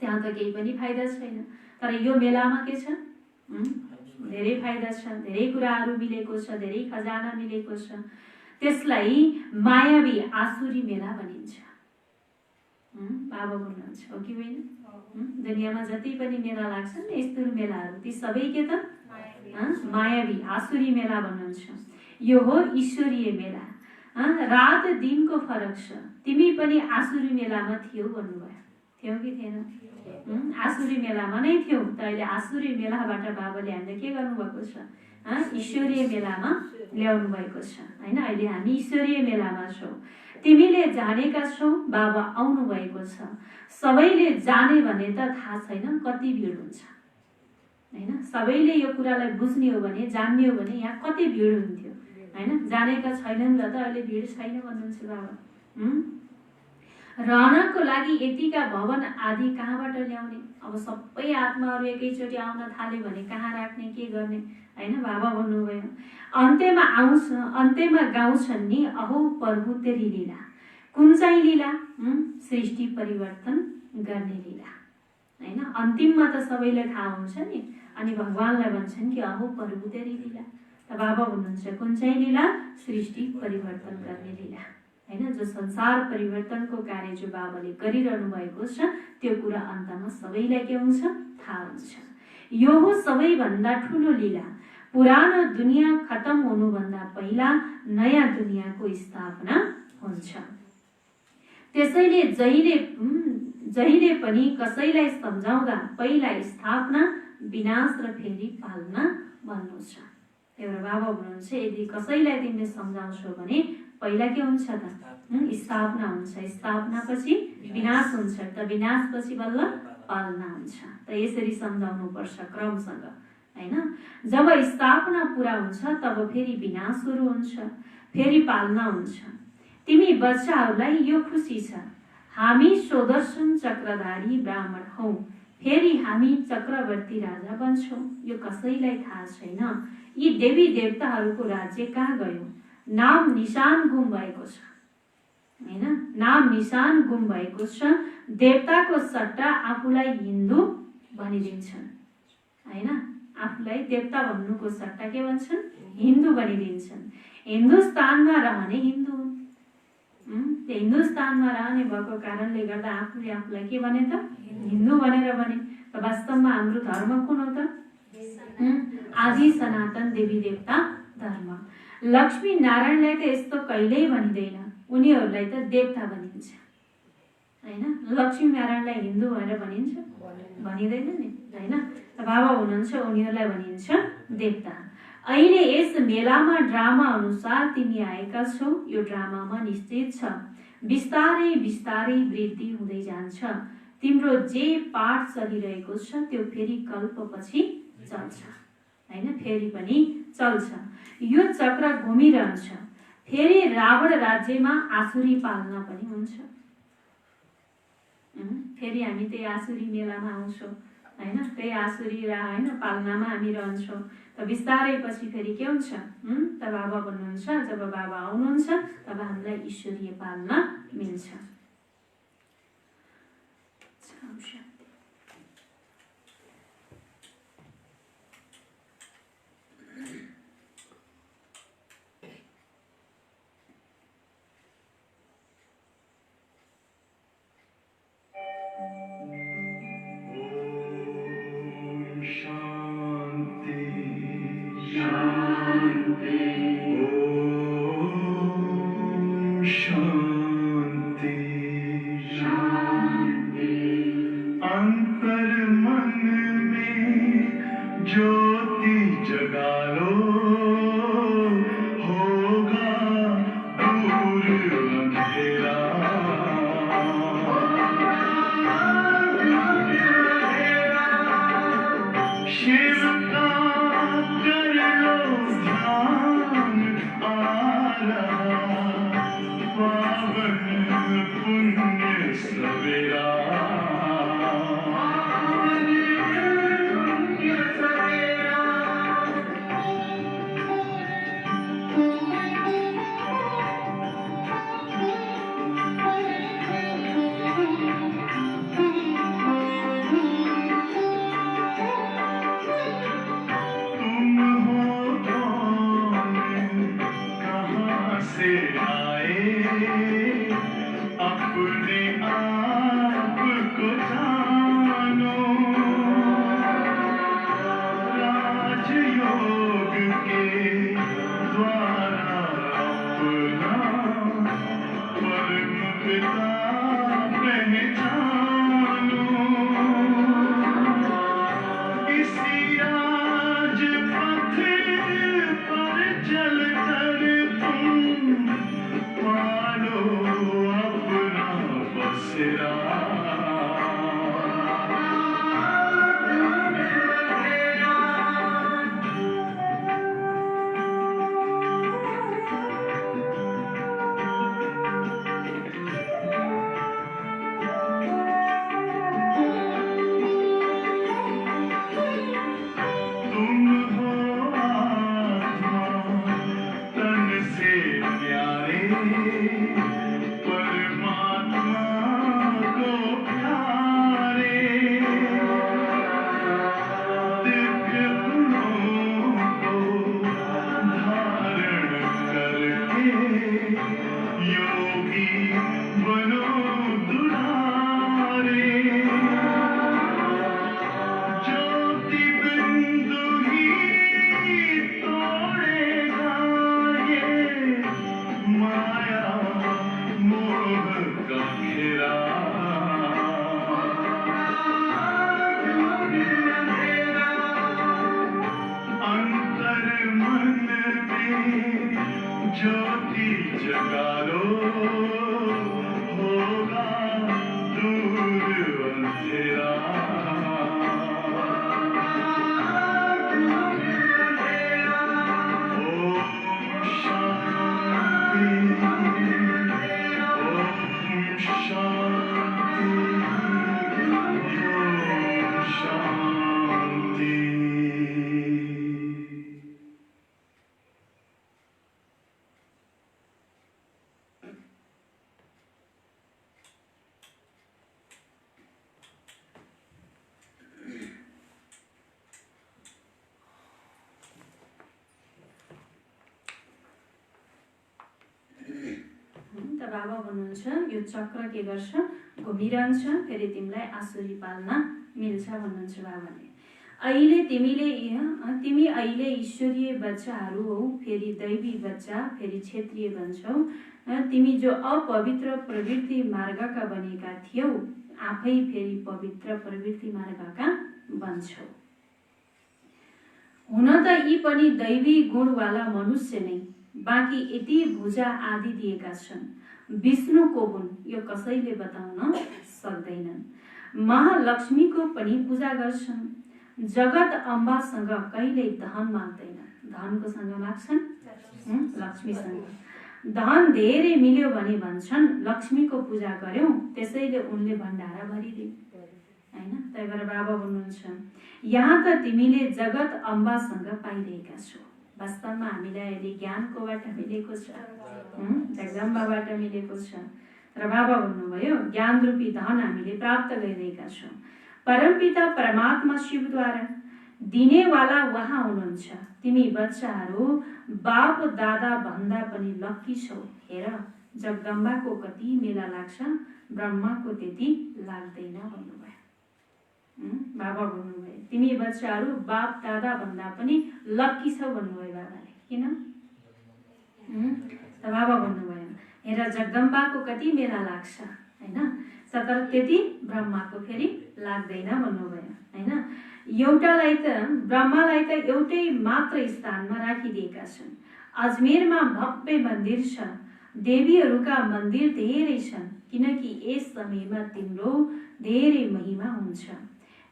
त्यहाँ त केही पनि फाइदा छैन। तर यो मेलामा के छ? धेरै फाइदा छ, धेरै कुराहरू मिलेको छ, धेरै खजाना मिलेको छ। त्यसलाई मायावी आसुरी मेला भनिन्छ। बाबा भन्नुहुन्छ हो कि होइन? दुनियाँमा जति पनि मेला लाग्छन् नि यस्तो मेलाहरू, ती सबै के त मायावी आसुरी मेला भन्नुहुन्छ। यो हो ईश्वरीय मेला। रात दिनको फरक छ। तिमी पनि आसुरी मेलामा थियौ भन्नुभयो, थियौ कि थिएन? आसुरी मेलामा नै थियौ। त अहिले आसुरी मेलाबाट बाबाले हामीलाई के गर्नुभएको छ? ईश्वरीय मेलामा ल्याउनु भएको छ होइन। अहिले हामी ईश्वरीय मेलामा छौँ। तिमीले जानेका छौ बाबा आउनु भएको छ। सबैले जाने भने त थाहा छैन कति भिड हुन्छ होइन। सबैले यो कुरालाई बुझ्ने हो भने, जान्ने हो भने यहाँ कति भिड हुन्थ्यो होइन। जानेका छैनन् र त अहिले भिड छैन भन्नुहुन्छ बाबा। रहनको लागि यतिका भवन आदि कहाँबाट ल्याउने? अब सबै आत्माहरू एकैचोटि आउन थाल्यो भने कहाँ राख्ने, के गर्ने होइन। बाबा भन्नुभयो अन्त्यमा गाउँछन् नि, अहो प्रभु तेरी लीला। कुन चाहिँ लीला? सृष्टि परिवर्तन गर्ने लीला होइन। अन्तिममा त सबैलाई थाहा हुन्छ नि, अनि भगवानलाई भन्छन् कि अहो प्रभु तेरी लीला। त बाबा भन्नुहुन्छ कुन चाहिँ लीला? सृष्टि परिवर्तन गर्ने लीला होइन। जो संसार परिवर्तनको कार्य जो बाबाले गरिरहनु भएको छ त्यो कुरा अन्तमा सबैलाई के हुन्छ? थाहा हुन्छ। यो हो सबैभन्दा ठुलो लीला। पुरानो दुनियाँ खत्म हुनुभन्दा पहिला नयाँ दुनियाँको स्थापना हुन्छ। त्यसैले जहिले पनि कसैलाई सम्झाउँदा पहिला स्थापना, विनाश र फेरि पालना भन्नु छ। एउटा बाबा भन्नुहुन्छ यदि कसैलाई तिमीले सम्झाउँछौ भने पहिला के हुन्छ त? स्थापना हुन्छ, स्थापना पछि विनाश हुन्छ, त विनाश पछि बल्ल पालना हुन्छ। त यसरी सम्झाउनु पर्छ क्रमसँग होइन। जब स्थापना पुरा हुन्छ तब फेरि विनाश सुरु हुन्छ, फेरि पालना हुन्छ। तिमी बच्चाहरूलाई यो खुसी छ, हामी सुदर्शन चक्रधारी ब्राह्मण हौ, फेरि हामी चक्रवर्ती राजा बन्छौँ। यो कसैलाई थाहा छैन। यी देवी देवताहरूको राज्य कहाँ गयो? नाम निशान गुम भएको छ होइन। नाम निशान गुम भएको छ। देवताको सट्टा आफूलाई हिन्दू भनिदिन्छन् हैन। आफूलाई देवता भन्नुको सट्टा के भन्छन्? हिन्दू भनिदिन्छन्। हिन्दुस्तानमा रहने हिन्दू हुन्। त्यो हिन्दुस्तानमा रहने भएको कारणले गर्दा आफूले आफूलाई के भने त? हिन्दू भनेर भने। त वास्तवमा हाम्रो धर्म कुन हो त? आदि सनातन देवी देवता धर्म। लक्ष्मी नारायणलाई त यस्तो कहिल्यै भनिँदैन, उनीहरूलाई त देवता भनिन्छ हैन। लक्ष्मी नारायणलाई हिन्दू भनेर भनिन्छ? भनिँदैन नि हैन। बाबा हुनुहुन्छ, उनीहरूलाई भनिन्छ देवता। अहिले यस मेलामा ड्रामा अनुसार तिमी आएका छौ। यो ड्रामामा निश्चित छ बिस्तारै बिस्तारै वृद्धि हुँदै जान्छ। तिम्रो जे पाठ चलिरहेको छ त्यो फेरि कल्पपछि चल्छ हैन, फेरि पनि चल्छ। यो चक्र घुमिरहन्छ। फेरि रावण राज्यमा आसुरी पालना पनि हुन्छ। फेरि हामी त्यही आसुरी मेलामा आउँछौँ हैन, त्यही आसुरी हैन पालनामा हामी रहन्छौँ। त बिस्तारै पछि फेरि के हुन्छ? त बाबा भन्नुहुन्छ, जब बाबा आउनुहुन्छ तब हामीलाई ईश्वरीय पालना मिल्छ। बाबा भन्नुहुन्छ यो चक्र के गर्छ, घुमिरहन्छ, फेरि तिमीलाई आसुरी पाल्न मिल्छ भन्नुहुन्छ बाबाले। तिमी अहिले ईश्वरीय बच्चाहरू हौ, फेरि दैवी बच्चा, फेरि क्षेत्रीय बन्छौ। तिमी जो अपवित्र प्रवृत्ति मार्गका बनेका थियौ, आफै फेरि पवित्र प्रवृत्ति मार्गका बन्छौ। हुन त यी पनि दैवी गुणवाला मनुष्य नै, बाँकी यति भुजा आदि दिएका छन्। विष्णु को हुन् यो कसैले बताउन सक्दैनन्। महालक्ष्मीको पनि पूजा गर्छन्। जगत अम्बासँग कहिल्यै धन माग्दैनन्। धनको सँग माग्छन्, लक्ष्मीसँग। धन धेरै मिल्यो भने भन्छन् लक्ष्मीको पूजा गर्यौं, त्यसैले उनले भण्डारा भरिदिन्, हैन। त्यही भएर बाबा भन्नुहुन्छ यहाँ त तिमीले जगत अम्बासँग पाइरहेका छौ। वास्तवमा हामीलाई अहिले ज्ञानकोबाट मिलेको छ, जगदम्बाबाट मिलेको छ। र बाबा भन्नुभयो ज्ञान रूपी धन हामीले प्राप्त गरिरहेका छौँ। परमपिता परमात्मा शिवद्वारा दिनेवाला उहाँ हुनुहुन्छ। तिमी बच्चाहरू बाप दादा भन्दा पनि लक्की छौ। हेर जगदम्बाको कति मेला लाग्छ, ब्रह्माको त्यति लाग्दैन भन्नुभयो। बाबा भन्नुभयो तिमी बच्चाहरू बाप दादा भन्दा पनि लक्की छौ भन्नुभयो बाबाले। किन? बाबा भन्नुभयो हेर जगदम्बाको कति मेला लाग्छ, हैन, तर त्यति ब्रह्माको फेरि लाग्दैन भन्नुभयो, हैन। एउटालाई त ब्रह्मालाई त एउटै मात्र स्थानमा राखिदिएका छन्। अजमेरमा भव्य मन्दिर छ, देवीहरूका मन्दिर धेरै छन्, किनकि यस समयमा तिम्रो धेरै महिमा हुन्छ।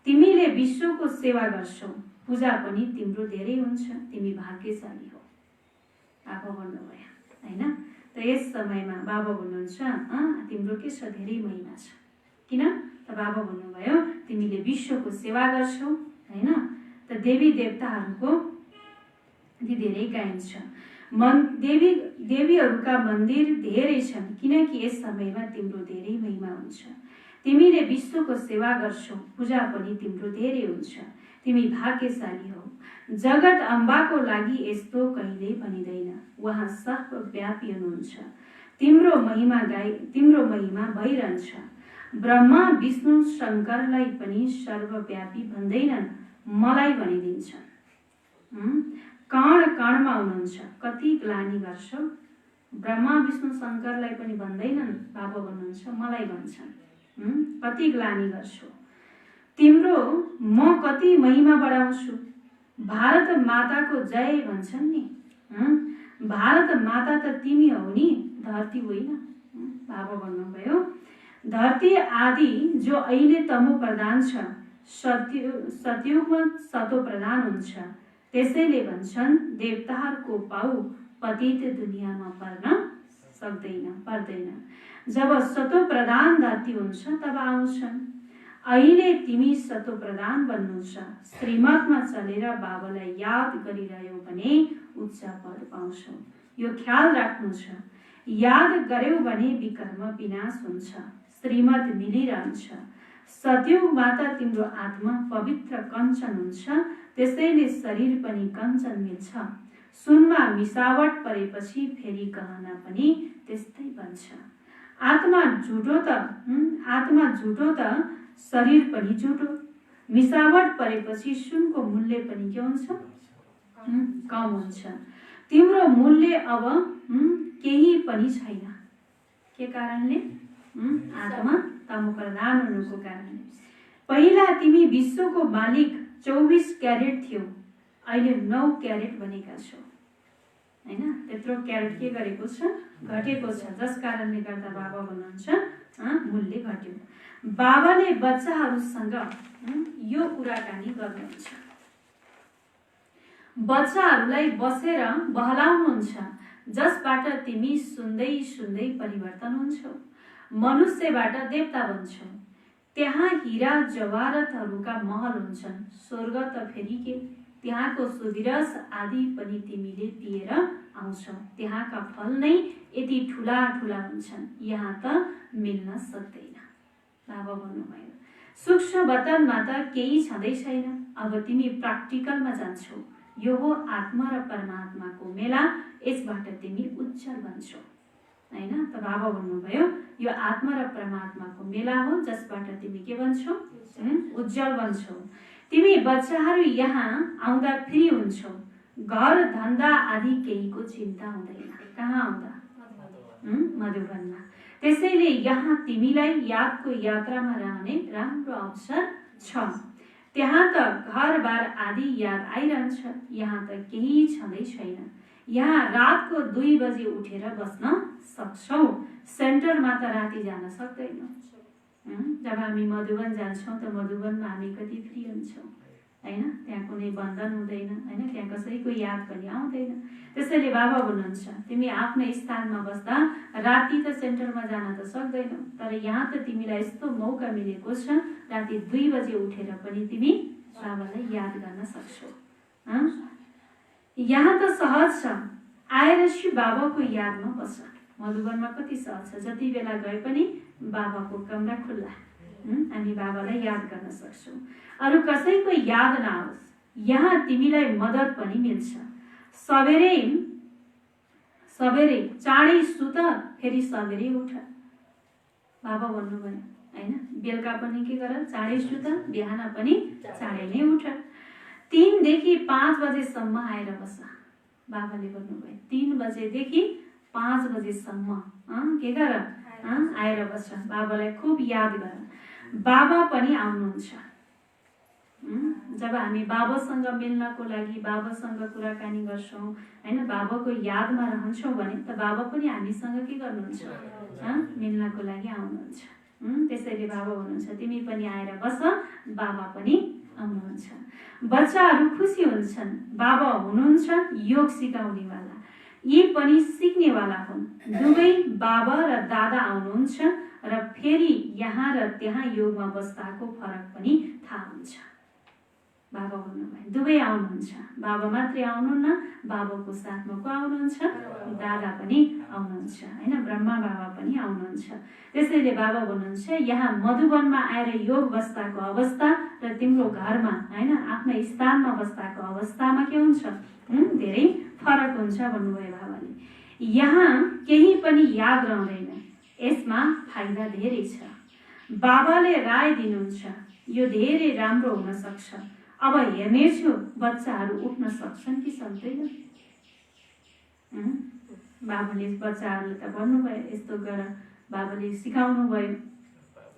तिमीले विश्वको सेवा गर्छौ, पूजा पनि तिम्रो धेरै हुन्छ, तिमी भाग्यशाली हो। बाबा भन्नुभयो, हैन। त यस समयमा बाबा भन्नुहुन्छ तिम्रो के छ, धेरै महिमा छ। किन? त बाबा भन्नुभयो तिमीले विश्वको सेवा गर्छौ, हैन। त देवी देवताहरूको धेरै गाइन्छ। देवीहरूका मन्दिर धेरै छन्, किनकि यस समयमा तिम्रो धेरै महिमा हुन्छ। तिमीले विश्वको सेवा गर्छौ, पूजा पनि तिम्रो धेरै हुन्छ, तिमी भाग्यशाली हौ। जगत अम्बाको लागि यस्तो कहिल्यै भनिँदैन, उहाँ सर्वव्यापी हुनुहुन्छ। तिम्रो महिमा भइरहन्छ। ब्रह्मा विष्णु शङ्करलाई पनि सर्वव्यापी भन्दैनन्, मलाई भनिदिन्छन्। कण कणमा हुनुहुन्छ, कति ग्लानी गर्छौ। ब्रह्मा विष्णु शङ्करलाई पनि भन्दैनन्, बाबा भन्नुहुन्छ मलाई भन्छन्, कति ग्लानी गर्छौ। तिम्रो म कति महिमा बढाउँछु। भारत माताको जय भन्छन् नि, भारत माता त तिमी हौ नि, धरती होइन। बाबा भन्नुभयो धरती आदि जो अहिले तमो प्रधान छ, सतयुगमा सतो प्रधान हुन्छ। त्यसैले भन्छन् देवताहरूको पाउ पतित दुनियाँमा पर्दैन। जब सतो प्रधान धरती हुन्छ तब आउँछन्। अहिले तिमी सतो प्रधान बन्नु छ। श्रीमतमा चलेर बाबालाई याद गरिरह्यौ भने उच्च पद पाउँछौ। यो ख्याल राख्नु छ, याद गर्यौ भने विकर्म विनाश हुन्छ, श्रीमत मिलिरहन्छ। सतयुगमा त तिम्रो आत्मा पवित्र कञ्चन हुन्छ, त्यसैले शरीर पनि कञ्चन मिल्छ। सुनमा मिसावट परेपछि फेरि गहना पनि त्यस्तै बन्छ। आत्मा झुटो त शरीर पनि झुटो। मिसावट परेपछि सुनको मूल्य पनि के हुन्छ, कम हुन्छ। तिम्रो मूल्य अब केही पनि छैन। के कारणले? आत्मा तमो प्रधान हुनुको कारणले। पहिला तिमी विश्वको मालिक 24 क्यारेट थियौ, अहिले 9 क्यारेट बनेका छौ, हैन। त्यत्रो क्यारेट के गरेको छ, घटेको छ, जस कारणले गर्दा बाबा भन्नुहुन्छ मूल्य घट्यो। बाबाले बच्चाहरूसँग यो कुराकानी गर्नुहुन्छ। बच्चाहरूलाई बसेर बहलाउनुहुन्छ, जसबाट तिमी सुन्दै सुन्दै परिवर्तन हुन्छौ, मनुष्यबाट देवता बन्छौ। त्यहाँ हीरा जवाहरतहरूका महल हुन्छन्, स्वर्ग त फेरि के, त्यहाँको सुविरस आदि पनि तिमीले पिएर आउँछौ। त्यहाँका फल नै यति ठुला ठुला हुन्छन्, यहाँ त मिल्न सक्दैन। बाबा भन्नुभयो सूक्ष्म वतनमा त केही छँदै छैन, अब तिमी प्र्याक्टिकलमा जान्छौ। यो हो आत्मा र परमात्माको मेला, यसबाट तिमी उज्जवल बन्छौ। हैन। त बाबा भन्नुभयो यो आत्मा र परमात्माको मेला हो, जसबाट तिमी के बन्छौ? उज्जवल बन्छौ। तिमी बच्चाहरू यहाँ आउँदा फ्री हुन्छौ, घर धन्दा आदि केहीको चिन्ता हुँदैन। कहाँ आउँदा? मधुवनमा। त्यसैले यहाँ तिमीलाई यादको यात्रामा रहने राम्रो अवसर छ। त्यहाँ त घरबार आदि याद आइरहन्छ, यहाँ त केही छँदै छैन। यहाँ रातको 2 बजे उठेर बस्न सक्छौ, सेन्टरमा त राति जान सक्दैनौ। जब हामी मधुवन जान्छौँ त मधुवनमा हामी कति फ्री हुन्छौँ हैन। त्यहाँ कुनै बन्धन हुँदैन हैन, त्यहाँ कसैको याद पनि आउँदैन। त्यसैले बाबा भन्नुहुन्छ तिमी आफ्नै स्थानमा बस्दा राति त सेन्टरमा जान त सक्दैनौ, तर यहाँ त तिमीलाई यस्तो मौका मिलेको छ, राति 2 बजे उठेर पनि तिमी बाबालाई याद गर्न सक्छौ। यहाँ त सहज छ, आएर श्री बाबाको यादमा बस। मधुवनमा कति सहज छ, जति बेला गए पनि बाबाको कमरा खुल्ला, हामी बाबालाई याद गर्न सक्छौँ। अरू कसैको याद नआओस्, यहाँ तिमीलाई मद्दत पनि मिल्छ। सबेरै चाँडै सुत, फेरि सबेरै उठ। बाबा भन्नुभयो हैन, बेलुका पनि के गर? चाँडै सुत, बिहान पनि चाँडै नै उठ। 3 देखि 5 बजेसम्म आएर बस। बाबाले भन्नुभयो 3 बजेदेखि 5 बजेसम्म के गर? आएर बस। बाबालाई खुब याद गर। बाबा पनि आउनुहुन्छ। जब हामी बाबासँग मिल्नको लागि बाबासँग कुराकानी गर्छौँ हैन, बाबाको यादमा रहन्छौँ भने त बाबा पनि हामीसँग के गर्नुहुन्छ? मिल्नको लागि आउनुहुन्छ। त्यसैले बाबा भन्नुहुन्छ तिमी पनि आएर बस, बाबा पनि आउनुहुन्छ। बच्चाहरू खुसी हुन्छन्, बाबा हुनुहुन्छ योग सिकाउनेवाला, यी पनि सिक्नेवाला हुन्। दुवै बाबा र दादा आउनुहुन्छ र फेरि यहाँ र त्यहाँ योगमा बस्दाको फरक पनि थाहा हुन्छ। बाबा भन्नुभयो दुवै आउनुहुन्छ, बाबा मात्रै आउनुहुन्न, बाबाको साथमा को आउनुहुन्छ? दादा पनि आउनुहुन्छ हैन, ब्रह्मा बाबा पनि आउनुहुन्छ। त्यसैले बाबा भन्नुहुन्छ यहाँ मधुवनमा आएर योग बस्दाको अवस्था र तिम्रो घरमा हैन आफ्नै स्थानमा बस्दाको अवस्थामा के हुन्छ? धेरै फरक हुन्छ भन्नुभयो बाबाले। यहाँ केही पनि याद रहँदैन, यसमा फाइदा धेरै छ। बाबाले राय दिनुहुन्छ यो धेरै राम्रो हुन सक्छ। अब हेर्नेछु बच्चाहरू उठ्न सक्छन् कि सक्दैन। बाबाले बच्चाहरूले त भन्नुभयो यस्तो गर, बाबाले सिकाउनु भयो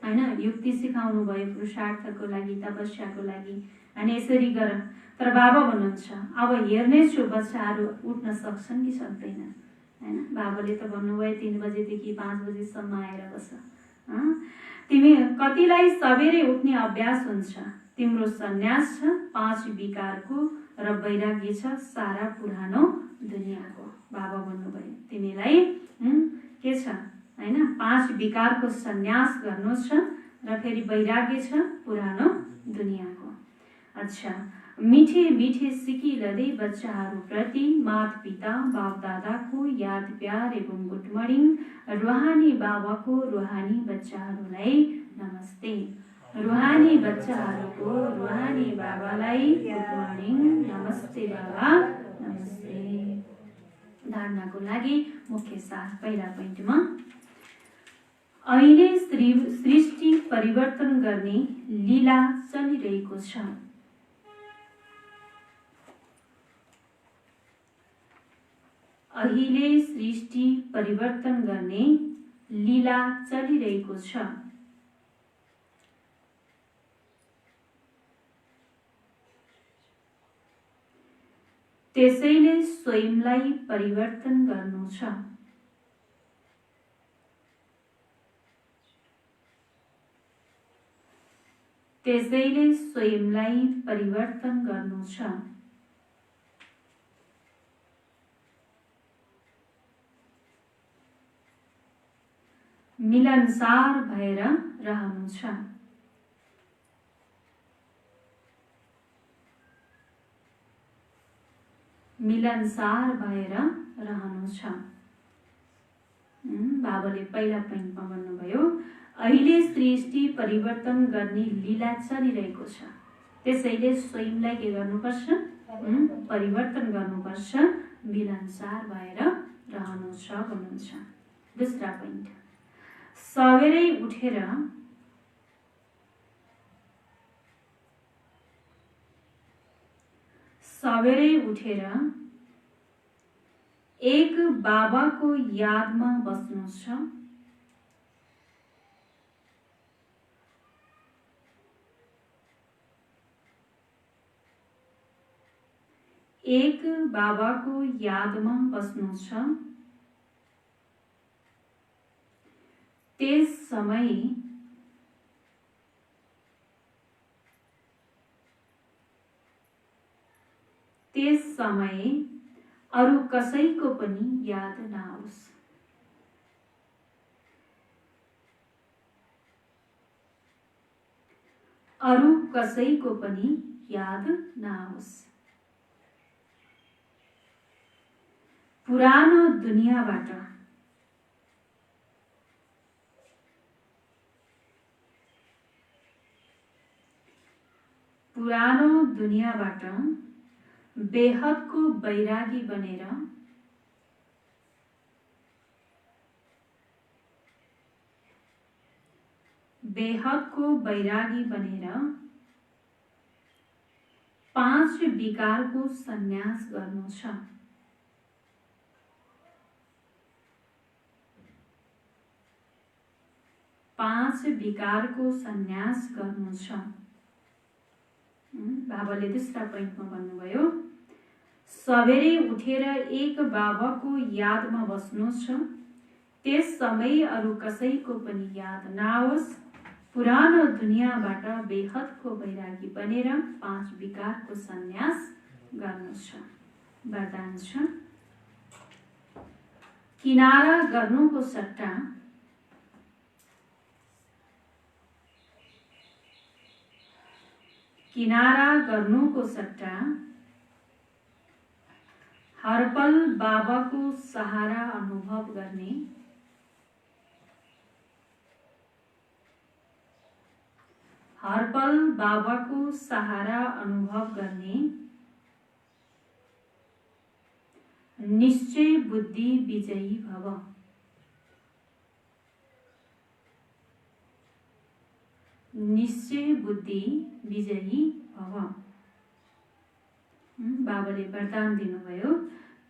हैन, युक्ति सिकाउनु भयो पुरुषार्थको लागि, तपस्याको लागि, अनि यसरी गर। तर बाबा भन्नुहुन्छ अब हेर्नेछु बच्चाहरू उठ्न सक्छन् कि सक्दैन हैन। बाबाले त भन्नुभयो 3 बजेदेखि 5 बजेसम्म आएर बस। तिमी कतिलाई सबेरै उठ्ने अभ्यास हुन्छ, तिम्रो सन्यास छ 5 विकारको र वैराग्य छ सारा पुरानो दुनियाँको। बाबा भन्नुभयो तिमीलाई के छ हैन, 5 विकारको सन्यास गर्नु छ र फेरि वैराग्य छ पुरानो दुनियाँको। अच्छा, मीठे मीठे सिकिरहँदै बच्चाहरूप्रति माता पिता बाप दादाको याद प्यार एवं गुड मर्निङ। रुहानी बाबाको रुहानी बच्चाहरूलाई नमस्ते। रुहानी बच्चाहरूको रुहानी बाबालाई गुड मर्निङ, नमस्ते बाबा, नमस्ते। धारणाको लागि मुख्य सार पहिला पोइन्टमा अहिले सृष्टि परिवर्तन गर्ने लीला चलिरहेको छ। अहिले सृष्टि परिवर्तन गर्ने लीला चलिरहेको छ। त्यसैले स्वयंलाई परिवर्तन गर्नु छ। त्यसैले स्वयंलाई परिवर्तन गर्नु छ। मिलनसार भएर रहनु छ। मिलनसार भएर रहनु छ। बाबाले पहिला पोइन्टमा भन्नुभयो अहिले सृष्टि परिवर्तन गर्ने लीला चलिरहेको छ, त्यसैले स्वयंलाई के गर्नुपर्छ? परिवर्तन गर्नुपर्छ, मिलनसार भएर रहनु छ भन्नुहुन्छ। दूसरा पोइन्ट, सवेरै उठेर एक बाबाको यादमा बस्नुहोस्। एक बाबाको यादमा बस्नुहोस्। त्यस समय अरू कसैको पनि याद नआओस्। अरू कसैको पनि याद नआओस्। पुरानो दुनियाँबाट बेहदको बैरागी बनेर पाँच विकारको सन्यास गर्नु छ। पाँच विकारको सन्यास गर्नु छ। बाबाले दूसरा पोइन्टमा भन्नुभयो, सवेरै उठेर एक बाबाको यादमा बस्नुहोस्। त्यस समय अरू कसैको पनि याद नआओस्। पुरानो दुनियाँबाट बेहदको बैरागी बनेर पाँच विकारको सन्यास गर्नु छ। वरदान छ, किनारा गर्नुको सट्टा हर पल बाबाको सहारा अनुभव गर्ने, निश्चय बुद्धि विजयी भव। निश्चय बुद्धि विजयी भव। बाबाले वरदान दिनुभयो,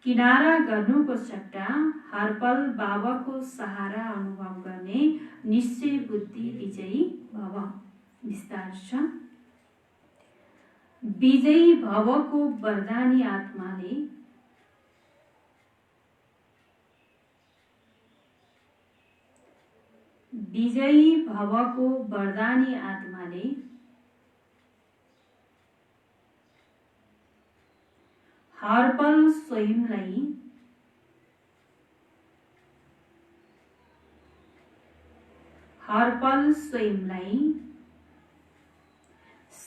किनारा गर्नुको सट्टा हर पल बाबाको सहारा अनुभव गर्ने, निश्चय बुद्धि विजयी भव। विस्तार छ, विजयी भवको वरदानी आत्माले हर पल स्वयंलाई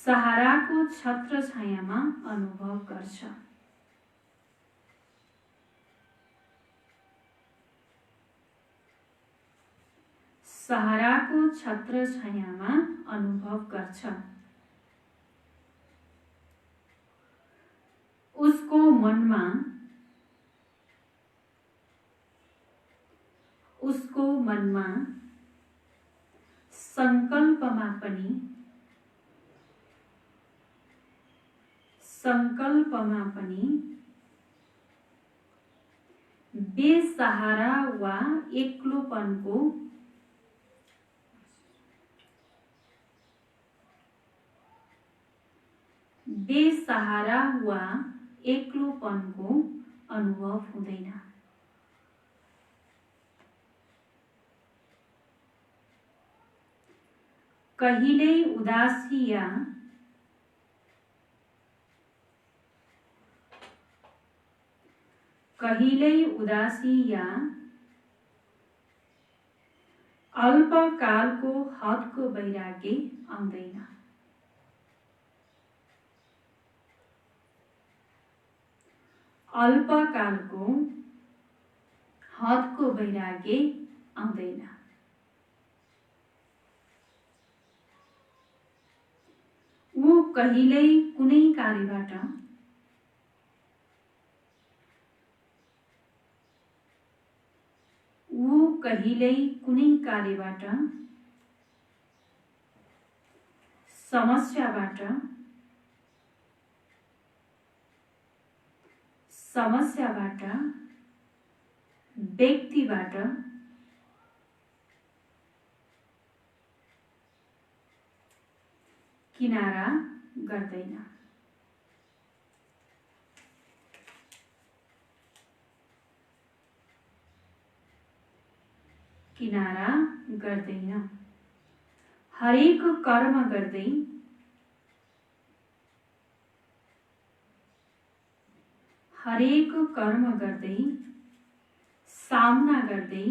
सहाराको छत्र छायामा अनुभव गर्छ। सहाराको छत्र छायामा अनुभव गर्छ। उसको मनमा संकल्पमा पनि बेसहारा वा एक्लोपनको अनुभव हुँदैन। कहिल्यै उदासी या अल्पकालको हदको वैराग्य आउँदैन। अल्पकालको हदको वैराग्य आउँदैन। ऊ कहिल्यै कुनै कहिल्यै कुनै कार्यबाट, समस्याबाट व्यक्तिबाट किनारा गर्दैन। किनारा गर्दैन। हरेक कर्म गर्दै, हरेक कर्म गर्दै, सामना गर्दै,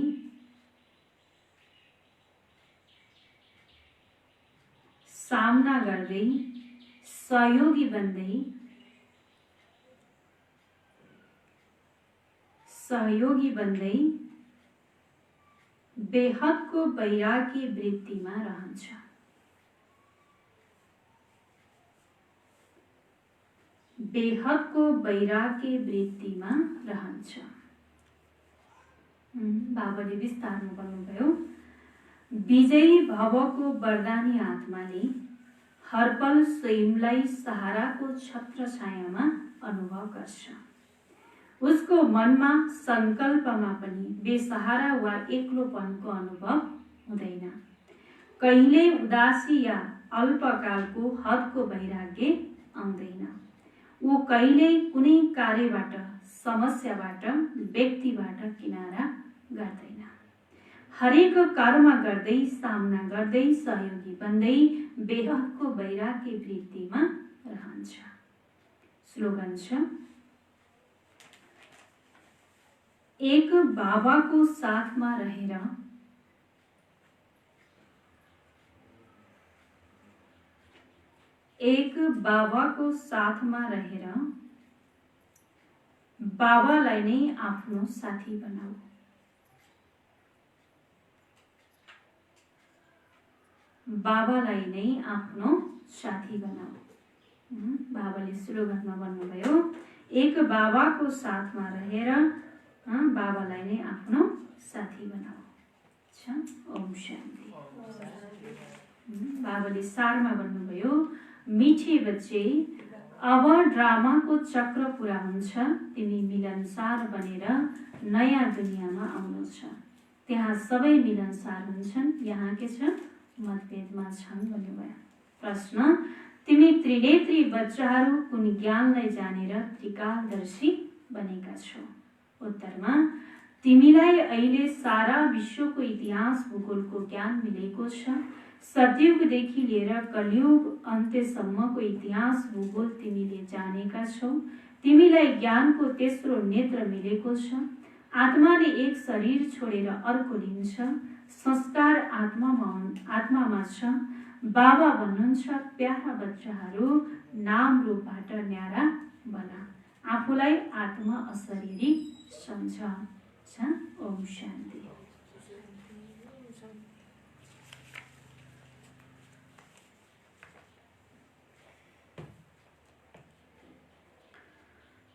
सामना गर्दै, सहयोगी बन्दै, सहयोगी बन्दै बेहदको वैराग्य वृत्तिमा रहन्छ। बेहदको वैराग्य वृत्तिमा रहन्छ। बाबाले विस्तारमा भन्नुभयो, विजयी भवको वरदानी आत्माले हरपल स्वयंलाई सहाराको छत्र छायामा अनुभव गर्छ। उसको मनमा संकल्पमा पनि बेसहारा वा एक्लोपनको अनुभव हुँदैन। कहिल्यै उदासी या अल्पकालको हदको वैराग्य आउँदैन। ऊ कहिल्यै कुनै कार्यबाट, समस्याबाट, व्यक्तिबाट किनारा गर्दैन। हरेक कर्म गर्दै, सामना गर्दै, सहयोगी बन्दै बेहदको वैराग्य वृत्तिमा रहन्छ। स्लोगन छ, एक बाबाको साथमा रहेर, एक बाबाको साथमा रहेर बाबालाई नै आफ्नो साथी बनाऊ। बाबालाई नै आफ्नो साथी बनाऊ। बाबाले स्लोगनमा भन्नुभयो, एक बाबाको साथमा रहेर बाबालाई नै आफ्नो साथी बनाऊ। ओम शान्ति। बाबाले सारमा भन्नुभयो, मिठे बच्चे, अब ड्रामाको चक्र पूरा हुन्छ। तिमी मिलनसार बनेर नयाँ दुनियाँमा आउनु छ। त्यहाँ सबै मिलनसार हुन्छन्, यहाँ के छ, मतभेदमा छन् भन्नुभयो। प्रश्न, तिमी त्रिनेत्री बच्चाहरू कुन ज्ञानलाई जानेर त्रिकालदर्शी बनेका छौ? उत्तरमा, तिमीलाई अहिले सारा विश्वको इतिहास भूगोलको ज्ञान मिलेको छ। सतयुगदेखि लिएर कलियुग अन्त्यसम्मको इतिहास भूगोल तिमीले जानेका छौ। तिमीलाई ज्ञानको तेस्रो नेत्र मिलेको छ। आत्माले एक शरीर छोडेर अर्को लिन्छ। संस्कार आत्मामा छ। बाबा भन्नुहुन्छ, प्यारा बच्चाहरू, नाम रूपबाट न्यारा बना, आफूलाई आत्मा अशरीरी सम्झ। ओम शान्ति।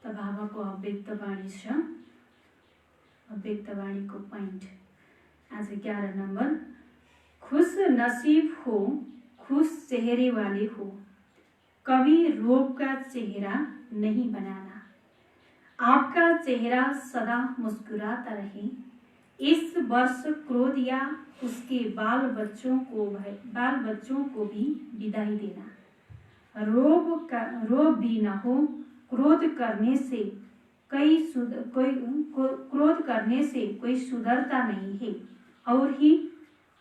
त बाबाको अव्यक्त वाणी छ। अव्यक्त वाणीको पोइन्ट आज 11 नंबर, खुश नसीब हो, खुश चेहरे वाले हो, कभी रोब का चेहरा नहीं बनाना। आपका चेहरा सदा मुस्कुराता रहे। इस वर्ष क्रोध या उसके बाल बच्चों को भी विदाई देना। रोब भी न हो। क्रोध करने से कोई सुधरता नहीं है और ही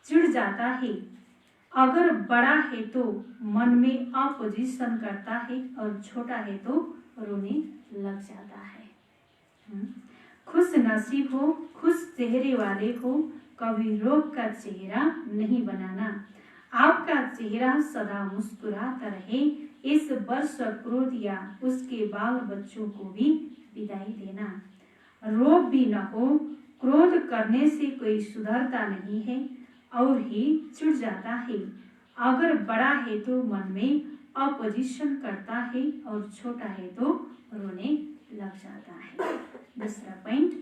चिढ़ जाता है। अगर बड़ा है तो मन में अपोजिशन करता है और छोटा है तो रोने लग जाता है। खुश नसीब हो, खुश चेहरे वाले हो, कभी रोब का चेहरा नहीं बनाना। आपका चेहरा सदा मुस्कुराता रहे। इस वर्ष क्रोध या उसके बाल बच्चों को भी विदाई देना। रोब भी न हो। क्रोध करने से कोई सुधरता नहीं है और ही चिढ़ जाता है। अगर बड़ा है तो मन में अपोजिशन करता है और छोटा है तो रोने लग जाता है। दूसरा पॉइंट,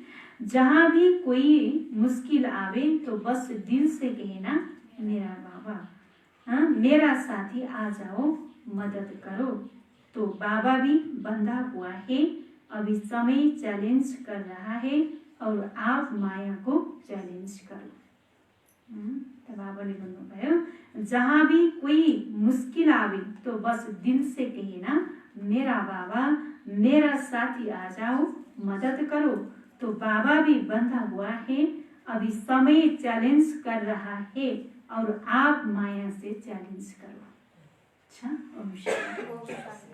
जहाँ भी कोई मुश्किल आवे तो बस दिल से कहना मेरा बाबा, हाँ मेरा साथी आ जाओ मदद करो। तो बाबा भी बंधा हुआ है, अभी समय चैलेंज कर रहा है और आप माया को चैलेंज करो। तो बाबाले भन्नुभयो जहाँ भी कोई मुश्किल आवे तो बस दिल से कहना मेरा बाबा मेरा साथी आ जाओ मदद करो। तो बाबा भी बंधा हुआ है, अभी समय चैलेंज कर रहा है और आप माया से चैलेंज करो। अच्छा, ओम शांति। ओम शांति।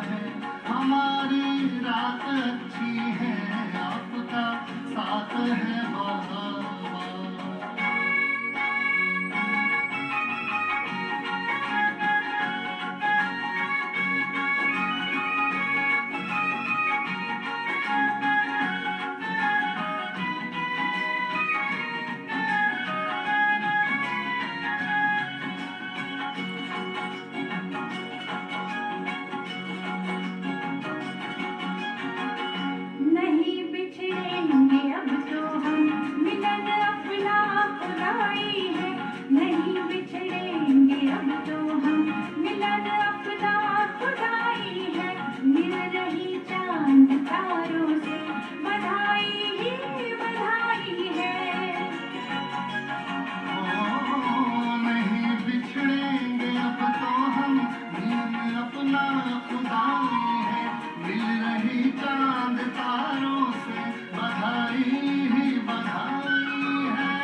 है, हमारी रात अच्छी है, आपका साथ है बाबा। नहीं बिछड़ेंगे अब तो हम, मिलन अपना खुदाई है। नहीं बिछड़ेंगे अब तो हम, मिलन अपना खुदाई है। मिल रही चांद तारों से बधाई ही बधाई है। नहीं बिछड़ेंगे अब तो हम, मिलन अपना खुदाई है। मिल रही चांद तारों से बधाई ही बधाई है।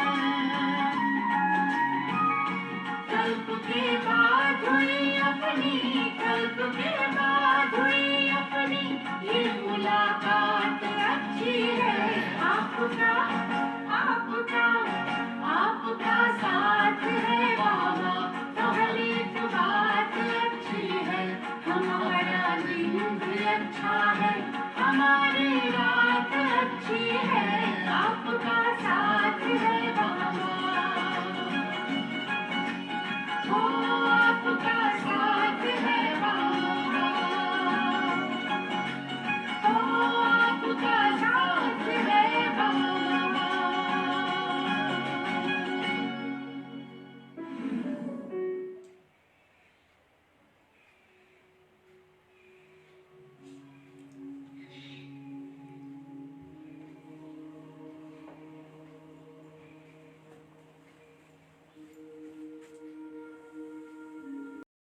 कल्प के बाद हुई अपनी, कल्प के बाद हुई अपनी, ये मुलाकात अच्छी है। आपका आपका आपका साथ है बाबा, तो हर एक बात अच्छी है। हमारा दिन भी अच्छा है, हमारा